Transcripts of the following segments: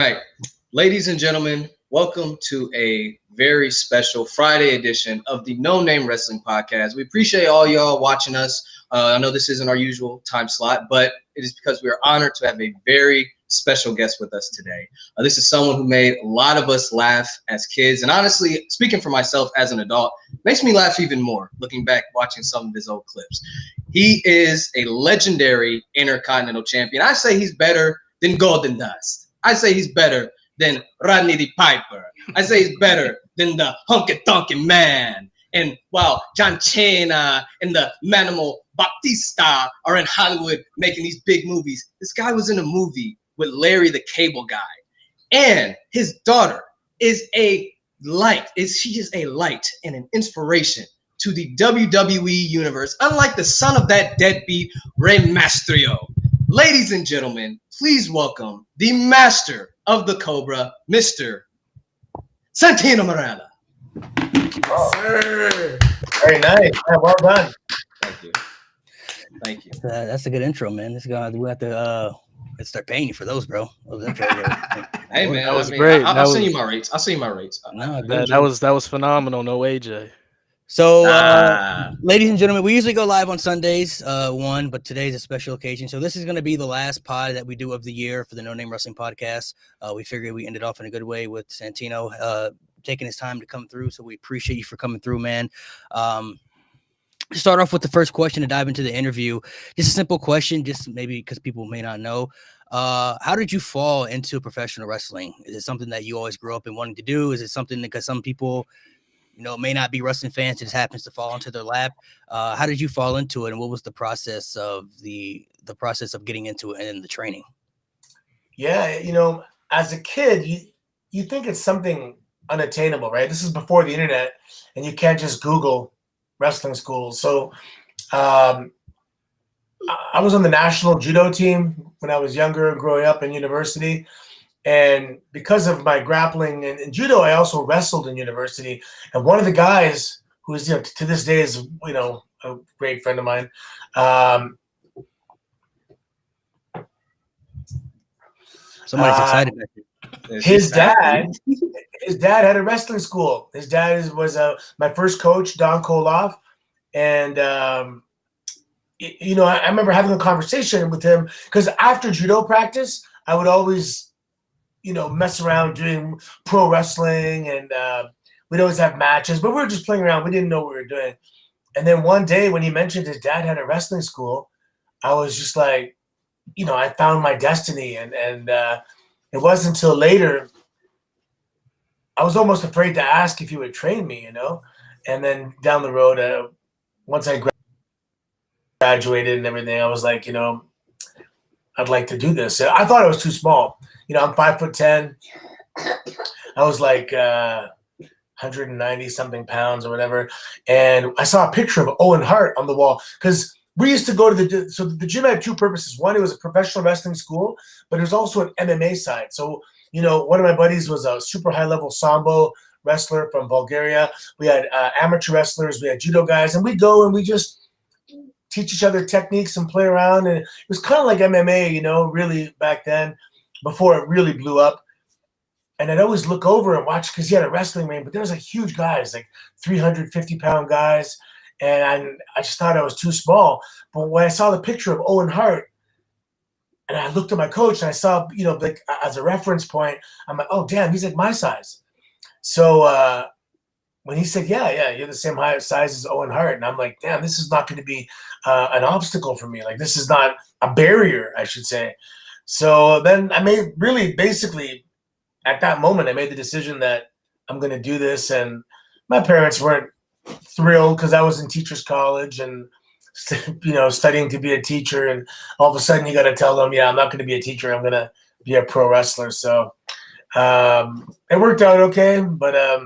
All right, ladies and gentlemen, welcome to a very special Friday edition of the No Name Wrestling Podcast. We appreciate all y'all watching us. I know this isn't our usual time slot, but it is because we are honored to have a very special guest with us today. This is someone who made a lot of us laugh as kids, and honestly, speaking for myself as an adult, makes me laugh even more looking back watching some of his old clips. He is a legendary Intercontinental Champion. I say he's better than Golden Dust. I say he's better than Rodney the Piper. I say he's better than the Hunky Tonky Man. And while John Cena and the Manimal Batista are in Hollywood making these big movies, this guy was in a movie with Larry the Cable Guy. And his daughter is a light. She is a light and an inspiration to the WWE universe, unlike the son of that deadbeat Rey Mysterio. Ladies and gentlemen, please welcome the master of the Cobra, Mr. Santino Marella. Oh, sir. Very nice. Yeah, well done. Thank you. Thank you. That's a good intro, man. We have to let's start paying you for those, bro. Hey, man, that was great. I'll send you my rates. No, that was phenomenal. No AJ. So, ladies and gentlemen, we usually go live on Sundays, but today's a special occasion. So this is going to be the last pod that we do of the year for the No Name Wrestling Podcast. We figured we ended off in a good way with Santino taking his time to come through. So we appreciate you for coming through, man. To start off with the first question to dive into the interview, just a simple question, just maybe because people may not know. How did you fall into professional wrestling? Is it something that you always grew up in wanting to do? Is it something because some people may not be wrestling fans, it just happens to fall into their lap? How did you fall into it, and what was the process of the process of getting into it and the training? Yeah, as a kid, you think it's something unattainable, right? This is before the internet, and you can't just Google wrestling schools. So I was on the national judo team when I was younger, growing up in university. And because of my grappling and judo, I also wrestled in university. And one of the guys who is, to this day is, a great friend of mine. Somebody's excited. His dad had a wrestling school. His dad was my first coach, Don Koloff. And, I remember having a conversation with him because after judo practice, I would always mess around doing pro wrestling, and we'd always have matches, but we were just playing around. We didn't know what we were doing. And then one day when he mentioned his dad had a wrestling school, I was just like, I found my destiny. And it wasn't until later, I was almost afraid to ask if he would train me, And then down the road, once I graduated and everything, I was like, I'd like to do this. I thought I was too small. I'm 5'10". I was like 190 something pounds or whatever. And I saw a picture of Owen Hart on the wall because we used to go to the gym had two purposes. One, it was a professional wrestling school, but it was also an MMA side. So, one of my buddies was a super high level Sambo wrestler from Bulgaria. We had amateur wrestlers, we had judo guys, and we'd go and we just teach each other techniques and play around. And it was kind of like MMA, really back then, before it really blew up. And I'd always look over and watch because he had a wrestling ring, but there was like huge guys, like 350-pound guys. And I just thought I was too small. But when I saw the picture of Owen Hart, and I looked at my coach and I saw, like as a reference point, I'm like, oh, damn, he's like my size. So when he said, yeah, you're the same size as Owen Hart. And I'm like, damn, this is not going to be an obstacle for me. Like, this is not a barrier, I should say. So then I basically at that moment, I made the decision that I'm going to do this. And my parents weren't thrilled because I was in teacher's college and, studying to be a teacher. And all of a sudden you got to tell them, I'm not going to be a teacher. I'm going to be a pro wrestler. So it worked out okay. But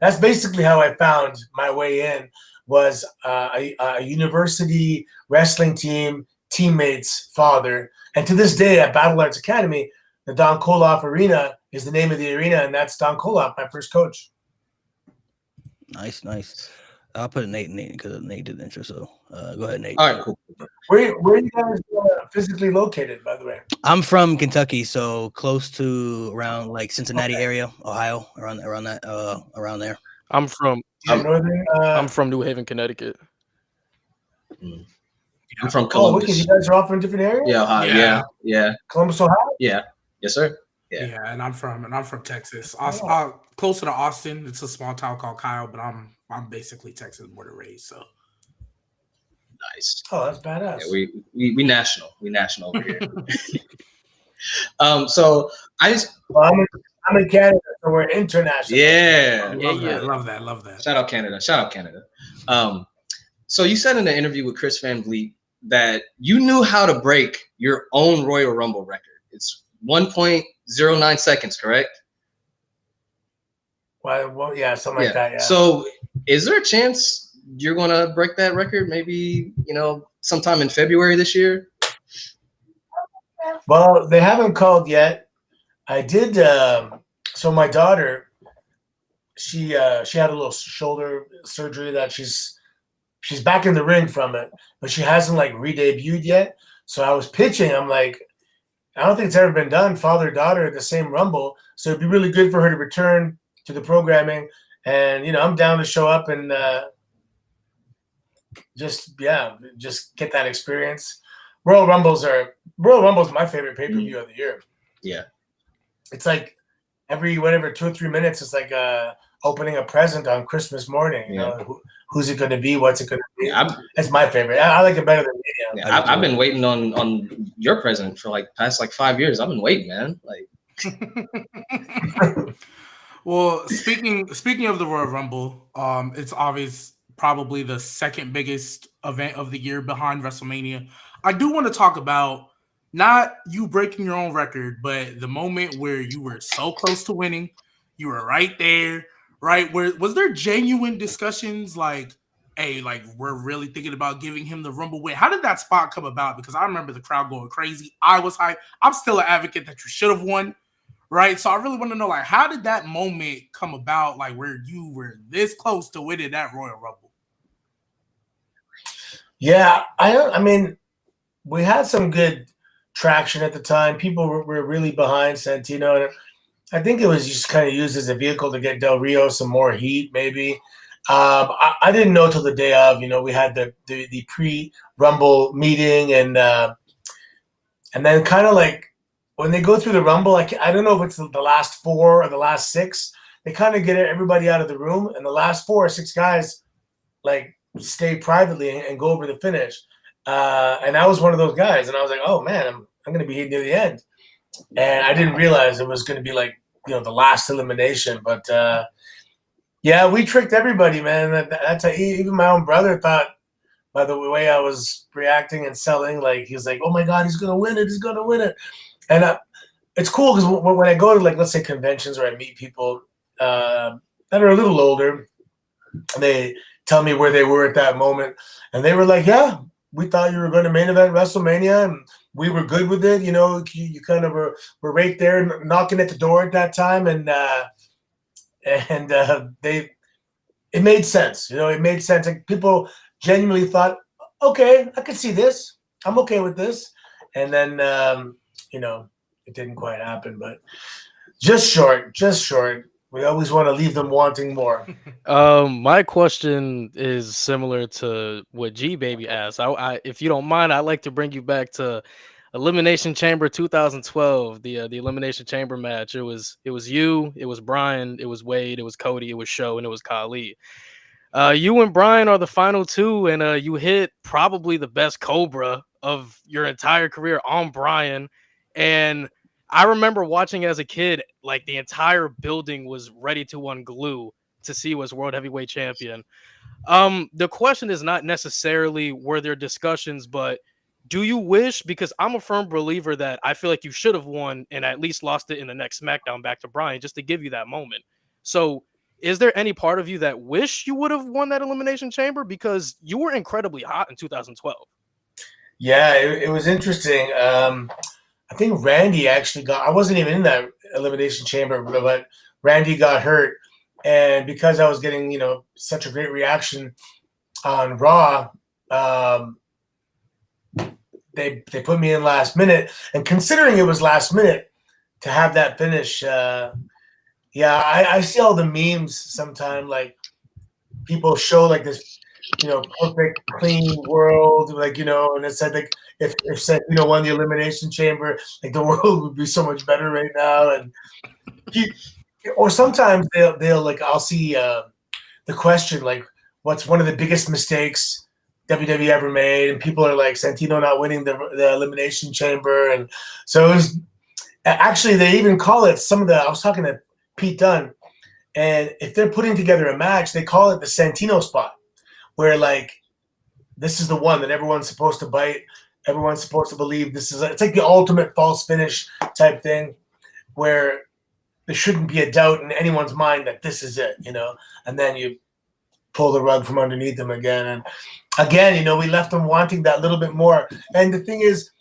that's basically how I found my way in, was a university wrestling teammate's father. And to this day at Battle Arts Academy, the Don Koloff Arena is the name of the arena, and that's Don Koloff, my first coach. Nice. I'll put Nate because Nate did the intro, so Go ahead, Nate. All right, cool. Where are you guys physically located, by the way? I'm from Kentucky, so close to around like Cincinnati area, Ohio, around there. I'm from Northern. I'm from New Haven, Connecticut. I'm from Oh, Columbus. wicked! You guys are all from different areas. Yeah, Ohio. Yeah. Columbus, Ohio. Yeah. Yes, sir. Yeah. Yeah, and I'm from Texas. Oh. Closer to Austin. It's a small town called Kyle, but I'm basically Texas born and raised. So Nice. Oh, that's badass. Yeah, we national. We national over here. So Well, I'm in Canada, so we're international. Yeah. Love that. Shout out Canada. So you said in an interview with Chris Van Vliet that you knew how to break your own Royal Rumble record. It's 1.09 seconds, correct? Well, yeah, something like that. Yeah. So is there a chance you're gonna break that record? Maybe sometime in February this year. Well, they haven't called yet. I did. So my daughter, she had a little shoulder surgery that she's back in the ring from it, but she hasn't like re-debuted yet. So I was pitching. I'm like, I don't think it's ever been done, father-daughter at the same Rumble. So it'd be really good for her to return to the programming. And I'm down to show up and just get that experience. Royal Rumble's my favorite pay-per-view of the year. Yeah. It's like every 2 or 3 minutes, it's like opening a present on Christmas morning. Who's it going to be? What's it going to be? It's my favorite. I like it better than me. Yeah, I've been waiting on your present for past 5 years. I've been waiting, man. Well, speaking of the Royal Rumble, it's obvious probably the second biggest event of the year behind WrestleMania. I do want to talk about not you breaking your own record, but the moment where you were so close to winning, you were right there, right? Was there genuine discussions like, hey, we're really thinking about giving him the Rumble win? How did that spot come about? Because I remember the crowd going crazy. I was hyped. I'm still an advocate that you should have won, right? So I really want to know, how did that moment come about, where you were this close to winning that Royal Rumble? Yeah, I mean, we had some good traction at the time. People were really behind Santino, and I think it was just kind of used as a vehicle to get Del Rio some more heat, maybe. I didn't know till the day of. We had the pre-Rumble meeting, and then kind of when they go through the Rumble, I don't know if it's the last 4 or the last 6. They kind of get everybody out of the room, and the last 4 or 6 guys stay privately and go over the finish. And I was one of those guys, and I was like, oh man, I'm going to be here near the end. And I didn't realize it was going to be the last elimination. But yeah, we tricked everybody, man. That's even my own brother thought, by the way I was reacting and selling, he was like, oh my God, he's going to win it. And it's cool because when I go to let's say conventions or I meet people that are a little older, they tell me where they were at that moment. And they were like, yeah, we thought you were going to main event WrestleMania, and we were good with it. You kind of were right there knocking at the door at that time. And it made sense. It made sense. People genuinely thought, okay, I could see this. I'm okay with this. And then, it didn't quite happen, but just short. We always want to leave them wanting more. My question is similar to what G Baby asked. I if you don't mind, I'd like to bring you back to Elimination Chamber 2012, the Elimination Chamber match. It was you, it was Brian, it was Wade, it was Cody, it was Show, and it was Khali. You and Brian are the final 2, and you hit probably the best Cobra of your entire career on Brian. And I remember watching as a kid, the entire building was ready to unglue to see you as world heavyweight champion. The question is not necessarily were there discussions, but do you wish, because I'm a firm believer that I feel like you should have won and at least lost it in the next SmackDown back to Brian just to give you that moment. So is there any part of you that wish you would have won that Elimination Chamber? Because you were incredibly hot in 2012. Yeah, it was interesting. I think Randy actually I wasn't even in that Elimination Chamber, but Randy got hurt. And because I was getting, such a great reaction on Raw, They put me in last minute, and considering it was last minute to have that finish, I see all the memes sometimes, like people show like this, perfect clean world, like and it said like if Santino won the Elimination Chamber, like the world would be so much better right now, and or sometimes they'll like I'll see the question like what's one of the biggest mistakes WWE ever made, and people are like Santino not winning the Elimination Chamber, and so it was actually they even call it I was talking to Pete Dunne, and if they're putting together a match, they call it the Santino spot, where like this is the one that everyone's supposed to bite, everyone's supposed to believe this is it's like the ultimate false finish type thing, where there shouldn't be a doubt in anyone's mind that this is it, and then you pull the rug from underneath them again. And again, we left them wanting that little bit more. And the thing is,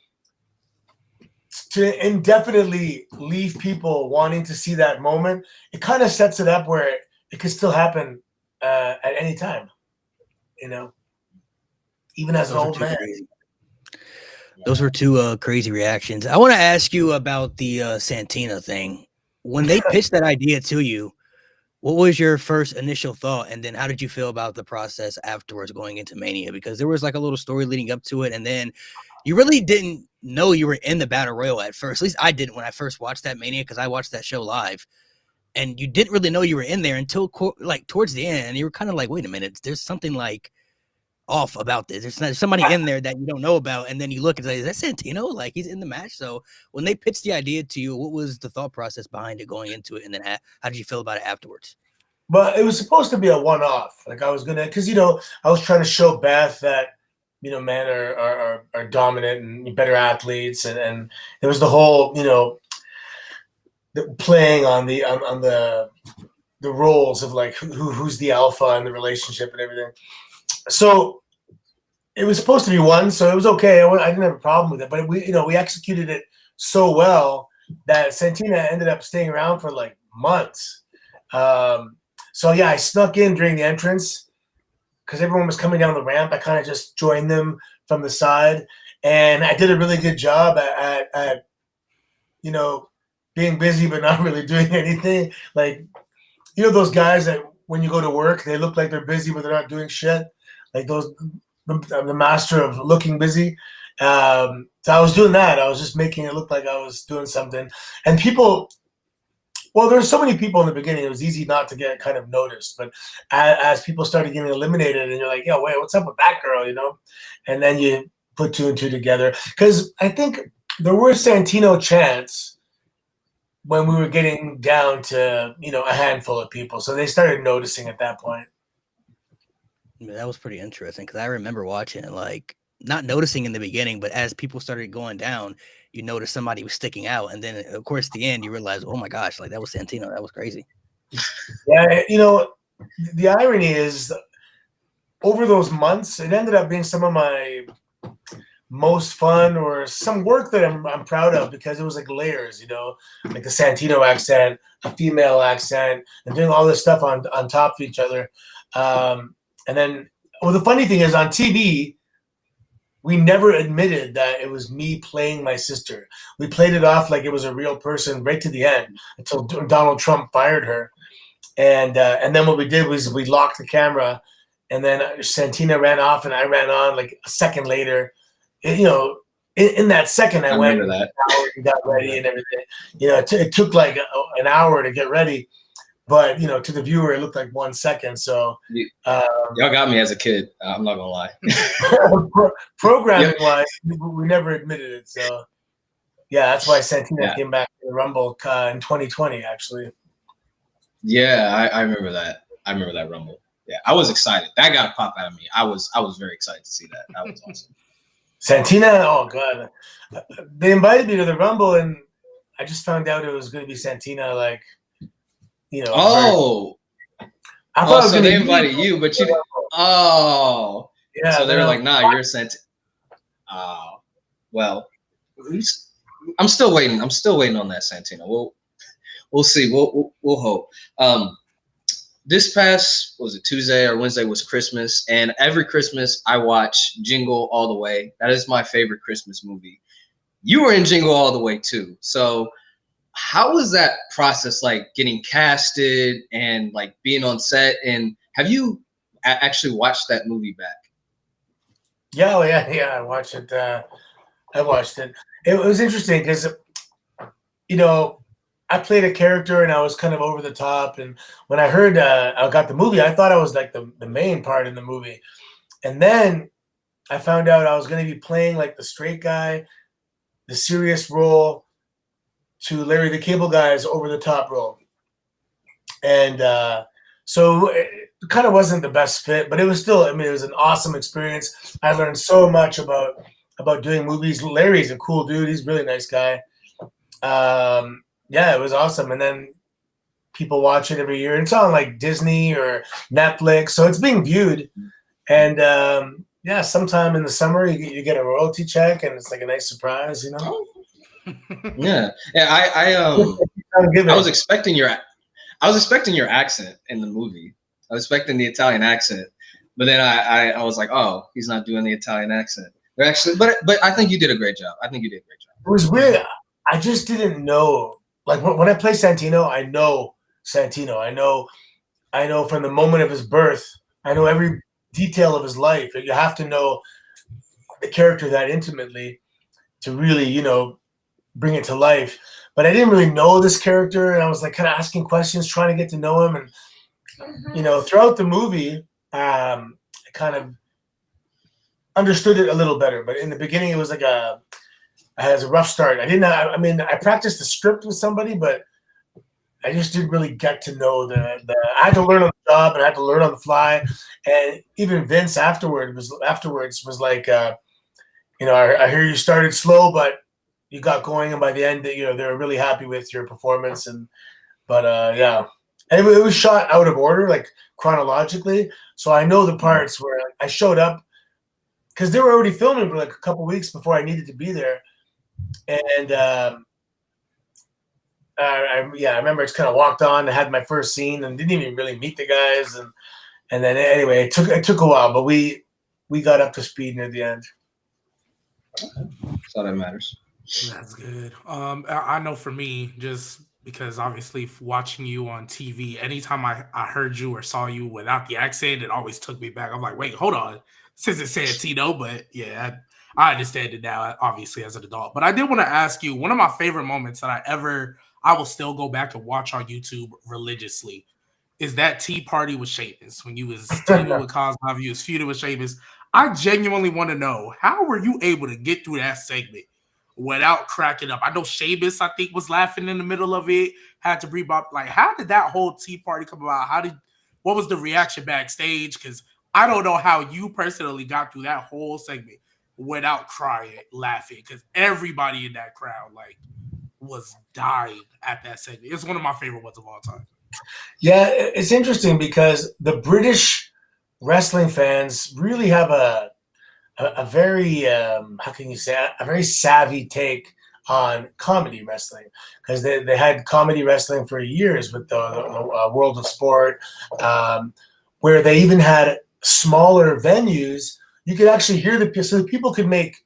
to indefinitely leave people wanting to see that moment, it kind of sets it up where it could still happen at any time, even as an old man. Crazy. Those were two crazy reactions. I want to ask you about the Santino thing. When they pitched that idea to you, what was your first initial thought? And then how did you feel about the process afterwards going into Mania? Because there was like a little story leading up to it. And then you really didn't know you were in the Battle Royal at first. At least I didn't when I first watched that Mania, because I watched that show live. And you didn't really know you were in there until like towards the end. And you were kind of like, wait a minute, there's something like off about this. There's somebody in there that you don't know about. And then you look and say, is that Santino? Like, he's in the match. So when they pitched the idea to you, what was the thought process behind it going into it? And then how did you feel about it afterwards? But it was supposed to be a one-off. Like I was because I was trying to show Beth that men are dominant and better athletes, and there was the whole playing on the roles of like who's the alpha in the relationship and everything. So it was supposed to be one, so it was okay. I didn't have a problem with it, but we executed it so well that Santino ended up staying around for like months. So yeah, I snuck in during the entrance because everyone was coming down the ramp. I kind of just joined them from the side, and I did a really good job at being busy but not really doing anything. Like those guys that when you go to work, they look like they're busy but they're not doing shit. Like the master of looking busy. So I was doing that. I was just making it look like I was doing something, and people. Well, there's so many people in the beginning. It was easy not to get kind of noticed, but as people started getting eliminated, and you're like, "Yo, wait, what's up with that girl?" And then you put two and two together, because I think there were Santino chants when we were getting down to a handful of people, so they started noticing at that point. Yeah, that was pretty interesting because I remember watching it, like not noticing in the beginning, but as people started going down, you notice somebody was sticking out, and then of course at the end you realize, oh my gosh, like that was Santino. That was crazy. Yeah, the irony is, over those months, it ended up being some of my most fun or some work that I'm proud of, because it was like layers, like the Santino accent, a female accent, and doing all this stuff on top of each other. And then, the funny thing is, on TV, we never admitted that it was me playing my sister. We played it off like it was a real person right to the end until Donald Trump fired her. And then what we did was we locked the camera, and then Santino ran off and I ran on like a second later. In that second, I went and got ready and everything. It took like an hour to get ready. But to the viewer, it looked like 1 second. So y'all got me as a kid. I'm not gonna lie. Programming wise, we never admitted it. So yeah, that's why Santino came back to the Rumble in 2020. Actually. Yeah, I remember that. I remember that Rumble. Yeah, I was excited. That got a pop out of me. I was very excited to see that. That was awesome. Santino, oh god, they invited me to the Rumble, and I just found out it was going to be Santino. Like. Oh, I thought so they invited you, but you didn't. Oh, yeah. So they were like, "Nah, you're sent." Oh, well, I'm still waiting. I'm still waiting on that Santino. We'll see. We'll hope. this past, was it Tuesday or Wednesday, was Christmas, and every Christmas I watch Jingle All the Way. That is my favorite Christmas movie. You were in Jingle All the Way too. So how was that process like, getting casted and like being on set? And have you actually watched that movie back? Yeah, I watched it. I watched it. It was interesting because, I played a character and I was kind of over the top. And when I heard I got the movie, I thought I was like the main part in the movie. And then I found out I was going to be playing like the straight guy, the serious role, to Larry the Cable Guy's over the top role. And so it kind of wasn't the best fit, but it was still, it was an awesome experience. I learned so much about doing movies. Larry's a cool dude. He's a really nice guy. Yeah, it was awesome. And then people watch it every year. It's on like Disney or Netflix, so it's being viewed. And yeah, sometime in the summer you get a royalty check, and it's like a nice surprise, Yeah. I was expecting your accent in the movie. I was expecting the Italian accent, but then I was like, oh, he's not doing the Italian accent. They're actually, but I think you did a great job. It was weird. I just didn't know. Like when I play Santino, I know Santino. I know from the moment of his birth. I know every detail of his life. You have to know the character that intimately to really, bring it to life. But I didn't really know this character, and I was like kind of asking questions, trying to get to know him. And throughout the movie, I kind of understood it a little better. But in the beginning, it was like I had a rough start. I practiced the script with somebody, but I just didn't really get to know I had to learn on the job, and I had to learn on the fly. And even Vince afterwards was like, I hear you started slow, but you got going, and by the end, they were really happy with your performance. Yeah, and it was shot out of order, like chronologically. So I know the parts where I showed up because they were already filming for like a couple weeks before I needed to be there. And I remember I just kind of walked on. I had my first scene and didn't even really meet the guys. And then anyway, it took a while, but we got up to speed near the end. That's all that matters. That's good. I know for me, just because obviously watching you on TV, anytime I heard you or saw you without the accent, it always took me back. I'm like, wait, hold on. Since it's Santino, but yeah, I understand it now, obviously, as an adult. But I did want to ask you, one of my favorite moments that I will still go back and watch on YouTube religiously is that tea party with Sheamus. When you was teaming with Cosmov, you was feuding with Sheamus. I genuinely want to know, how were you able to get through that segment without cracking up? I know Sheamus, I think, was laughing in the middle of it, had to breathe up. Like, how did that whole tea party come about? What was the reaction backstage? Because I don't know how you personally got through that whole segment without crying, laughing, because everybody in that crowd was dying at that segment. It's one of my favorite ones of all time. Yeah, it's interesting because the British wrestling fans really have a very how can you say, a very savvy take on comedy wrestling, because they had comedy wrestling for years with the World of Sport, where they even had smaller venues. You could actually hear so people could make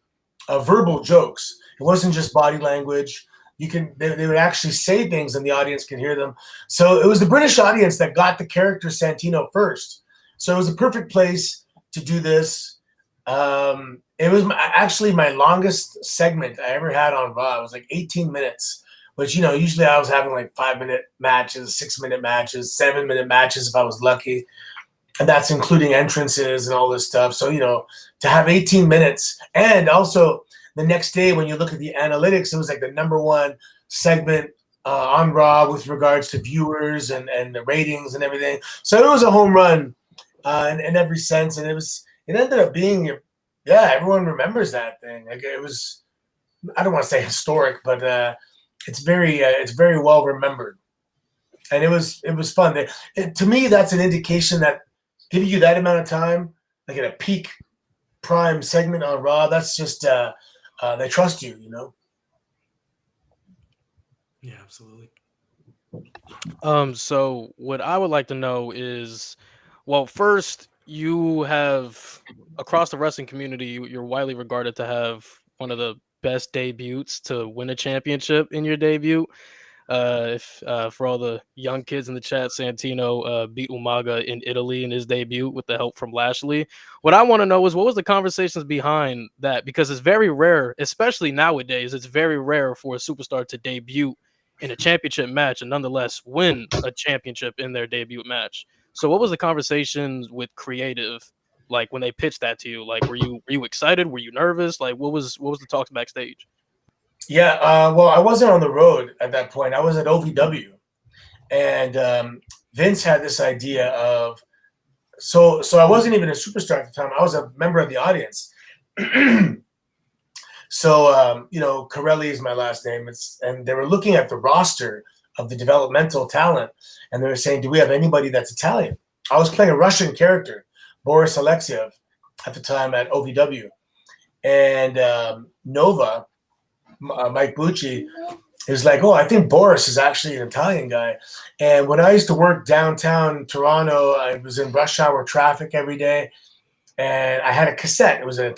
verbal jokes. It wasn't just body language. They would actually say things and the audience could hear them. So it was the British audience that got the character Santino first. So it was a perfect place to do this. It was actually my longest segment I ever had on Raw. It was like 18 minutes, which, usually I was having like 5-minute matches, 6-minute matches, 7-minute matches if I was lucky. And that's including entrances and all this stuff. So, to have 18 minutes, and also the next day when you look at the analytics, it was like the #1 segment on Raw with regards to viewers and the ratings and everything. So it was a home run in every sense. And it ended up being, everyone remembers that thing. Like, it was, I don't want to say historic, but it's very well remembered. And it was fun. To me, that's an indication that giving you that amount of time, like at a peak prime segment on Raw, that's just they trust you, Yeah, absolutely. So what I would like to know is, well, first you have across the wrestling community, you're widely regarded to have one of the best debuts to win a championship in your debut. If For all the young kids in the chat, Santino beat Umaga in Italy in his debut with the help from Lashley. What I want to know is what was the conversations behind that? Because it's very rare, especially nowadays, it's very rare for a superstar to debut in a championship match and nonetheless win a championship in their debut match. So what was the conversations with creative like when they pitched that to you? Like were you excited? Were you nervous? Like what was the talks backstage? Yeah, well, I wasn't on the road at that point. I was at OVW, and Vince had this idea of so I wasn't even a superstar at the time. I was a member of the audience. So Corelli is my last name. And they were looking at the roster of the developmental talent, and they were saying, "Do we have anybody that's Italian?" I was playing a Russian character, Boris Alexiev, at the time at OVW, and Nova. Mike Bucci is like, "Oh, I think Boris is actually an Italian guy." And when I used to work downtown Toronto, I was in rush hour traffic every day, and I had a cassette. It was an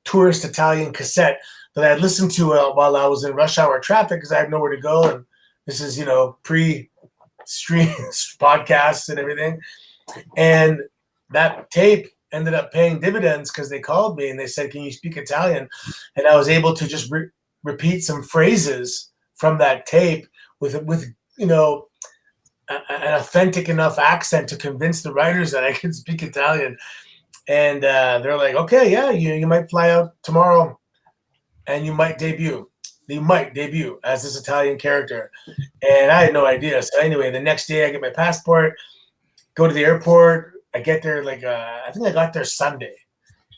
tourist Italian cassette that I had listened to while I was in rush hour traffic because I had nowhere to go. And this is, pre-stream podcasts and everything. And that tape ended up paying dividends because they called me and they said, "Can you speak Italian?" And I was able to just repeat some phrases from that tape with an authentic enough accent to convince the writers that I could speak Italian. And they're like, "Okay, yeah, you might fly out tomorrow and you might debut. You might debut as this Italian character." And I had no idea. So anyway, the next day I get my passport, go to the airport. I get there I think I got there Sunday.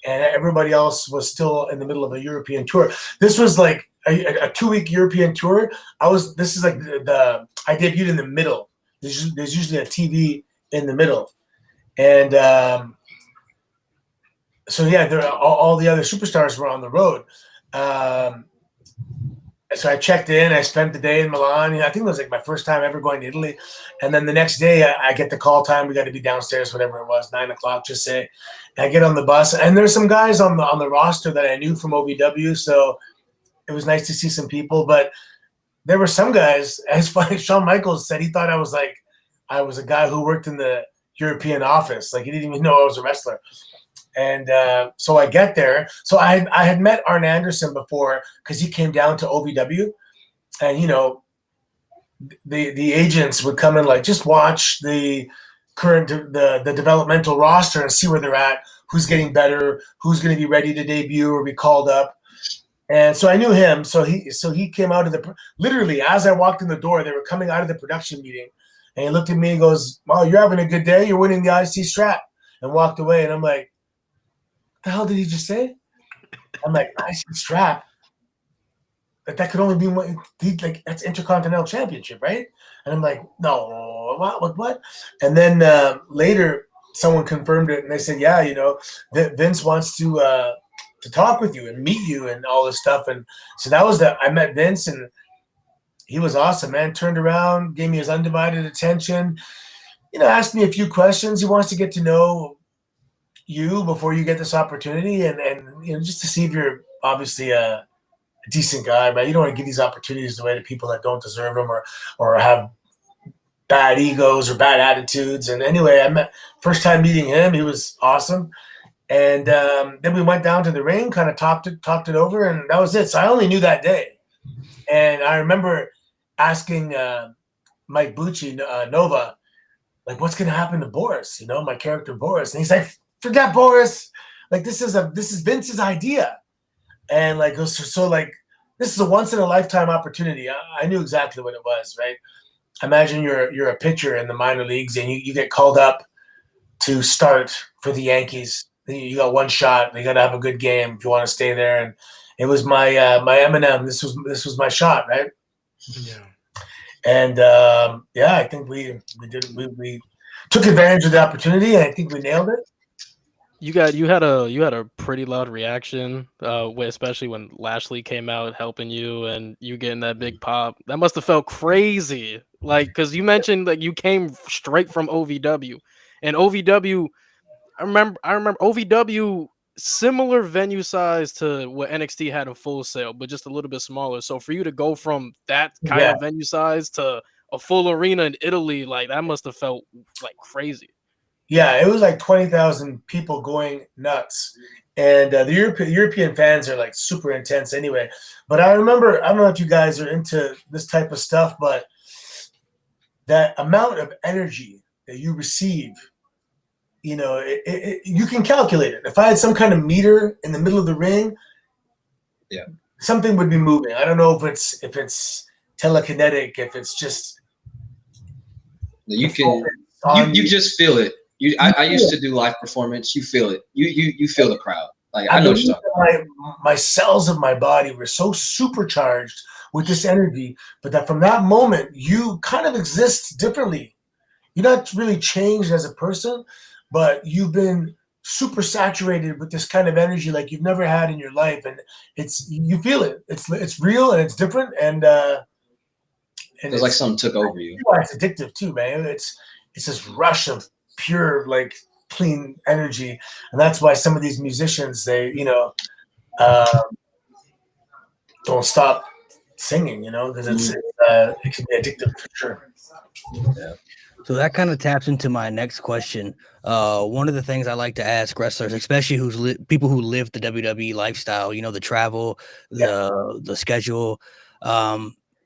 And everybody else was still in the middle of a European tour. This was like a 2-week European tour. I debuted in the middle. There's usually a TV in the middle. And so yeah, all the other superstars were on the road. So I checked in. I spent the day in Milan. I think it was like my first time ever going to Italy. And then the next day, I get the call time. We got to be downstairs, whatever it was, 9:00, just say. And I get on the bus, and there's some guys on the roster that I knew from OVW. So it was nice to see some people. But there were some guys. As funny, Shawn Michaels said he thought I was a guy who worked in the European office. Like he didn't even know I was a wrestler. And so I get there. So I had met Arn Anderson before because he came down to OVW, and the agents would come and just watch the the developmental roster and see where they're at, who's getting better, who's going to be ready to debut or be called up. And so I knew him. So he came out of literally as I walked in the door, they were coming out of the production meeting, and he looked at me and goes, "Well, you're having a good day. You're winning the IC strap," and walked away. And I'm like, "The hell did he just say?" I'm like, "IC strap? That could only be one. That's Intercontinental Championship, right?" And I'm like, "No, what?" And then later, someone confirmed it, and they said, "Yeah, Vince wants to talk with you and meet you and all this stuff." And so that was I met Vince, and he was awesome, man. Turned around, gave me his undivided attention. Asked me a few questions. He wants to get to know you before you get this opportunity, and just to see if you're obviously a decent guy, right? You don't want to give these opportunities away to people that don't deserve them or have bad egos or bad attitudes. And anyway, first time meeting him, he was awesome. And then we went down to the ring, kind of talked it over, and that was it. So I only knew that day. And I remember asking Mike Bucci, Nova, like, what's going to happen to Boris? My character Boris. And he's like, "Forget Boris. This is Vince's idea." And this is a once in a lifetime opportunity. I knew exactly what it was, right? Imagine you're a pitcher in the minor leagues and you get called up to start for the Yankees. You got one shot. You got to have a good game if you want to stay there. And it was my M&M. This was my shot, right? Yeah. And I think we took advantage of the opportunity, and I think we nailed it. You had a pretty loud reaction, especially when Lashley came out helping you and you getting that big pop. That must have felt crazy. Like, because you mentioned that you came straight from OVW, and OVW. I remember OVW similar venue size to what NXT had in Full Sail, but just a little bit smaller. So for you to go from that kind Yeah. of venue size to a full arena in Italy, like that must have felt like crazy. Yeah, it was like 20,000 people going nuts. And the European fans are like super intense anyway. But I remember, I don't know if you guys are into this type of stuff, but that amount of energy that you receive, you know, you can calculate it. If I had some kind of meter in the middle of the ring, Yeah. something would be moving. I don't know if it's telekinetic, if it's just You just feel it. I used to do live performance. You feel it. You feel the crowd. Like I know what you're talking about. My cells of my body were so supercharged with this energy, but that from that moment you kind of exist differently. You're not really changed as a person, but you've been super saturated with this kind of energy like you've never had in your life, and you feel it. It's real and it's different, and It's like something took over you. It's addictive too, man. It's this rush of pure, like, clean energy, and that's why some of these musicians, they, don't stop singing, because it can be addictive for sure. Yeah. So that kind of taps into my next question. One of the things I like to ask wrestlers, especially people who live the WWE lifestyle, the travel, the schedule,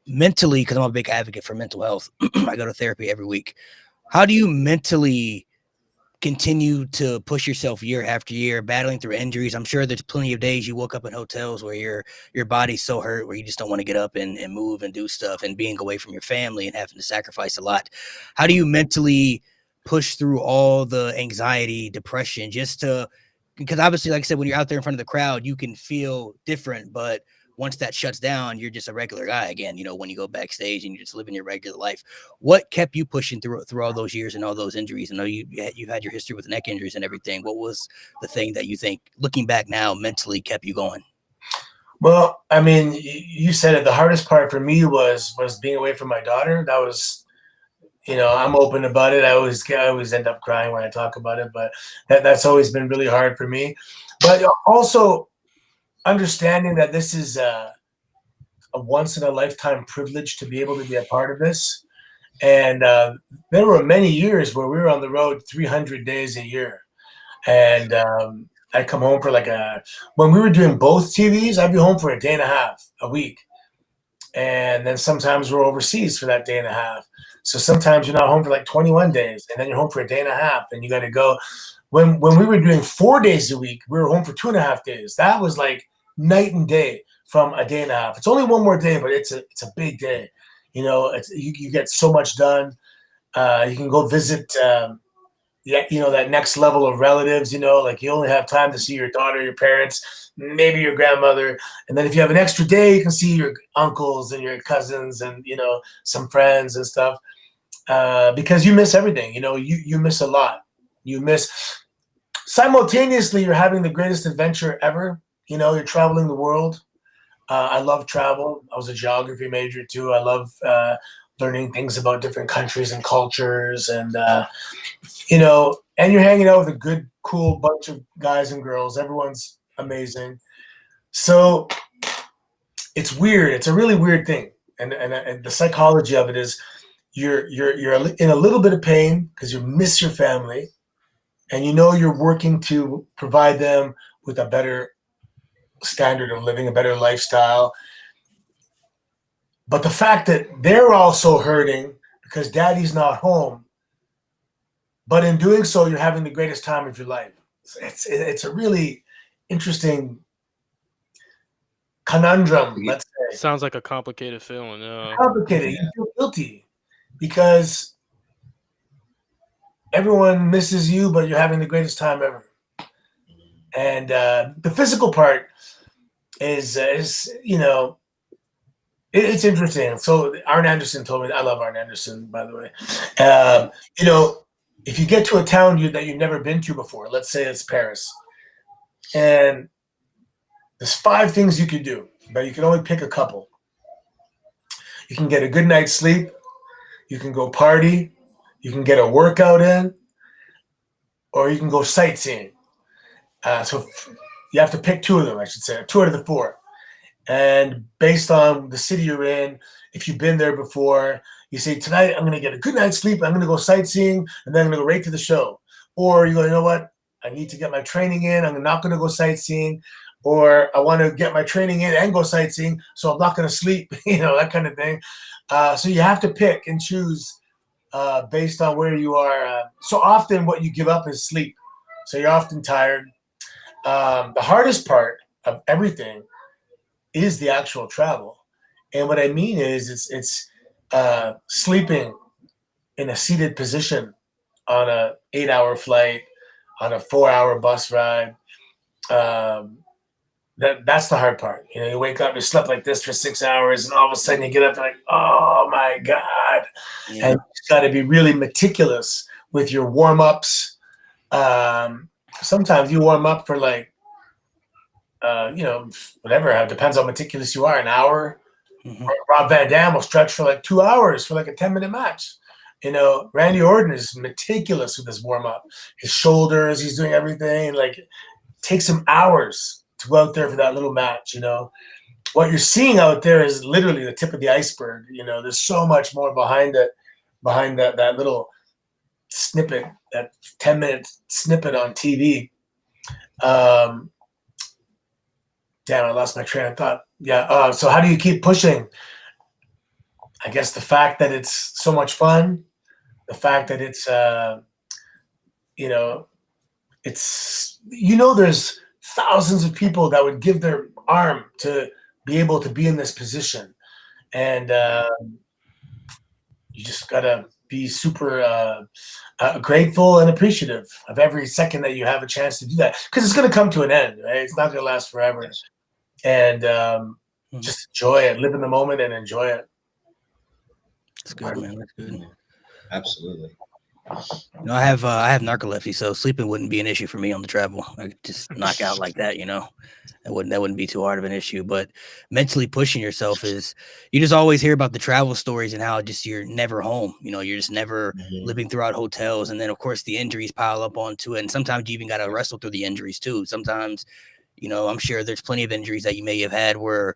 mentally, because I'm a big advocate for mental health. I go to therapy every week. How do you mentally continue to push yourself year after year, battling through injuries? I'm sure there's plenty of days you woke up in hotels where your body's so hurt where you just don't want to get up and move and do stuff, and being away from your family and having to sacrifice a lot. How do you mentally push through all the anxiety, depression, because obviously, like I said, when you're out there in front of the crowd, you can feel different, but once that shuts down, you're just a regular guy again, when you go backstage and you're just living your regular life. What kept you pushing through all those years and all those injuries? I know you had your history with neck injuries and everything. What was the thing that you think, looking back now, mentally kept you going? Well, I mean, you said it. The hardest part for me was being away from my daughter. That was, I'm open about it. I always end up crying when I talk about it, but that's always been really hard for me. But also understanding that this is a once in a lifetime privilege to be able to be a part of this. And there were many years where we were on the road 300 days a year. And I'd come home for when we were doing both TVs, I'd be home for a day and a half a week. And then sometimes we're overseas for that day and a half. So sometimes you're not home for like 21 days, and then you're home for a day and a half, and you got to go. When we were doing 4 days a week, we were home for 2.5 days. That was like night and day from a day and a half. It's only one more day, but it's a big day. You get so much done. You can go visit, that next level of relatives. Like you only have time to see your daughter, your parents, maybe your grandmother, and then if you have an extra day, you can see your uncles and your cousins and some friends and stuff. Because you miss everything. You miss a lot. You miss. Simultaneously, you're having the greatest adventure ever. You're traveling the world. I love travel. I was a geography major too. I love learning things about different countries and cultures, and and you're hanging out with a good, cool bunch of guys and girls. Everyone's amazing. So it's weird. It's a really weird thing, and the psychology of it is you're in a little bit of pain because you miss your family, and you're working to provide them with a better standard of living, a better lifestyle. But the fact that they're also hurting because daddy's not home, but in doing so, you're having the greatest time of your life. It's a really interesting conundrum, let's say. Sounds like a complicated feeling. Complicated. You feel guilty because everyone misses you, but you're having the greatest time ever. And the physical part is it's interesting. So Arn Anderson told me, I love Arn Anderson, by the way. if you get to a town that you've never been to before, let's say it's Paris, and there's 5 things you could do, but you can only pick a couple. You can get a good night's sleep. You can go party. You can get a workout in, or you can go sightseeing. So you have to pick 2 of them, I should say, 2 out of the 4. And based on the city you're in, if you've been there before, you say, tonight I'm going to get a good night's sleep. I'm going to go sightseeing, and then I'm going to go right to the show. Or you go, you know what? I need to get my training in. I'm not going to go sightseeing. Or I want to get my training in and go sightseeing, so I'm not going to sleep, that kind of thing. So you have to pick and choose based on where you are. So often what you give up is sleep. So you're often tired. The hardest part of everything is the actual travel. And what I mean is it's sleeping in a seated position on a 8-hour flight, on a 4-hour bus ride. That's the hard part. You wake up, you slept like this for 6 hours, and all of a sudden you get up and like, oh my God. Yeah. And you've got to be really meticulous with your warm-ups. Sometimes you warm up for whatever. It depends how meticulous you are, an hour. Mm-hmm. Rob Van Dam will stretch for 2 hours for a 10-minute match. Randy Orton is meticulous with his warm-up. His shoulders, he's doing everything. It takes him hours to go out there for that little match. What you're seeing out there is literally the tip of the iceberg. There's so much more behind that little snippet, that 10-minute snippet on TV. Damn, I lost my train of thought. Yeah. So how do you keep pushing? I guess the fact that it's so much fun, the fact that it's, there's thousands of people that would give their arm to be able to be in this position. And you just got to be super grateful and appreciative of every second that you have a chance to do that. Because it's going to come to an end, right? It's not going to last forever. And just enjoy it. Live in the moment and enjoy it. That's good, man. That's good. Absolutely. I have narcolepsy, so sleeping wouldn't be an issue for me on the travel. I could just knock out like that, That wouldn't be too hard of an issue. But mentally pushing yourself is, you just always hear about the travel stories and how just you're never home. You're just never living throughout hotels, and then of course the injuries pile up onto it, and sometimes you even got to wrestle through the injuries too. Sometimes, I'm sure there's plenty of injuries that you may have had where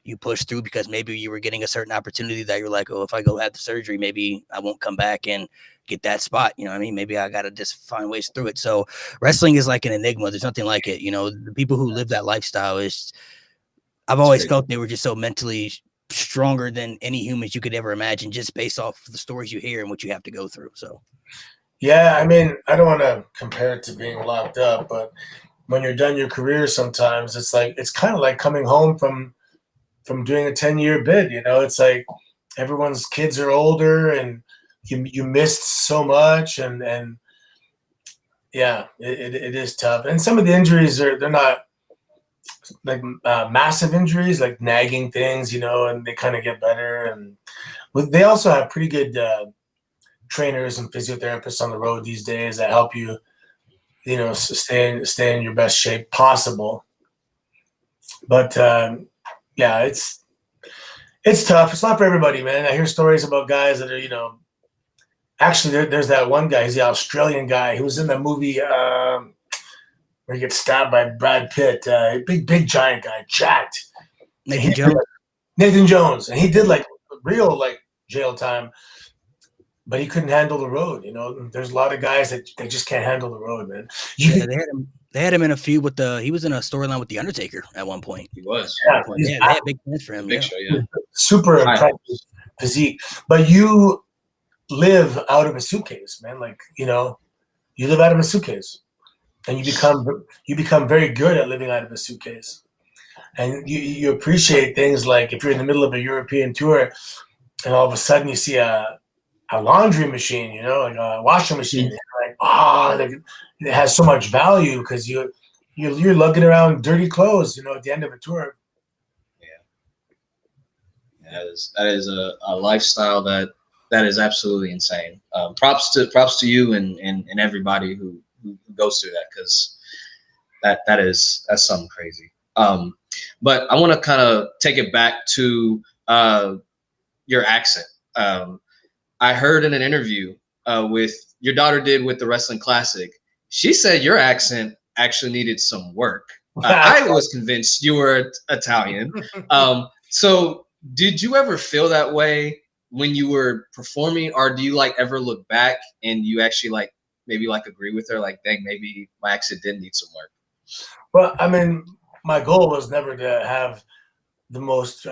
you push through because maybe you were getting a certain opportunity that you're like, oh, if I go have the surgery, maybe I won't come back and get that spot. You know what I mean? Maybe I got to just find ways through it. So wrestling is like an enigma. There's nothing like it. The people who live that lifestyle I've always felt they were just so mentally stronger than any humans you could ever imagine, just based off the stories you hear and what you have to go through. So, yeah, I mean, I don't want to compare it to being locked up, but when you're done your career, sometimes it's kind of like coming home from doing a 10-year bid. It's like everyone's kids are older and you missed so much, and yeah, it is tough. And some of the injuries they're not like massive injuries, like nagging things, and they kind of get better. And they also have pretty good trainers and physiotherapists on the road these days that help you, stay in your best shape possible. But yeah, it's tough. It's not for everybody, man. I hear stories about guys that are, actually there's that one guy. He's the Australian guy. He was in the movie where he gets stabbed by Brad Pitt. Big giant guy, jacked. Nathan Jones, and he did real jail time, but he couldn't handle the road. There's a lot of guys that they just can't handle the road, man. They had him in a feud with he was in a storyline with The Undertaker at one point. He was. Yeah, they had big plans for him. Big show, yeah. Super impressive physique. But you live out of a suitcase, man. You live out of a suitcase. And you become very good at living out of a suitcase. And you appreciate things like if you're in the middle of a European tour and all of a sudden you see a laundry machine, like a washing machine. You're like, it has so much value because you're lugging around dirty clothes, at the end of a tour. Yeah, that is a lifestyle that that is absolutely insane. Props to you and everybody who goes through that, because that's something crazy. But I want to kind of take it back to your accent. I heard in an interview with your daughter did with the Wrestling Classic. She said your accent actually needed some work. I was convinced you were Italian. So did you ever feel that way when you were performing, or do you like ever look back and you actually like maybe like agree with her, like, dang, maybe my accent did need some work? Well, I mean, my goal was never to have the most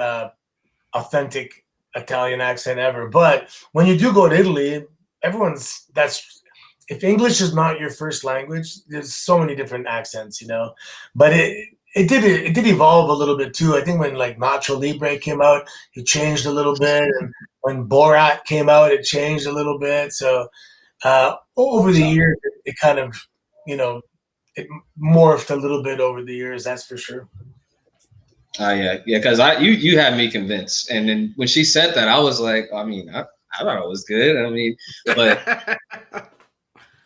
authentic Italian accent ever. But when you do go to Italy, if English is not your first language, there's so many different accents, But it did evolve a little bit too. I think when like Nacho Libre came out, it changed a little bit, and when Borat came out, it changed a little bit. So over the years, it kind of, it morphed a little bit over the years. That's for sure. Yeah, because you had me convinced, and then when she said that, I was like, I mean, I thought it was good. I mean, but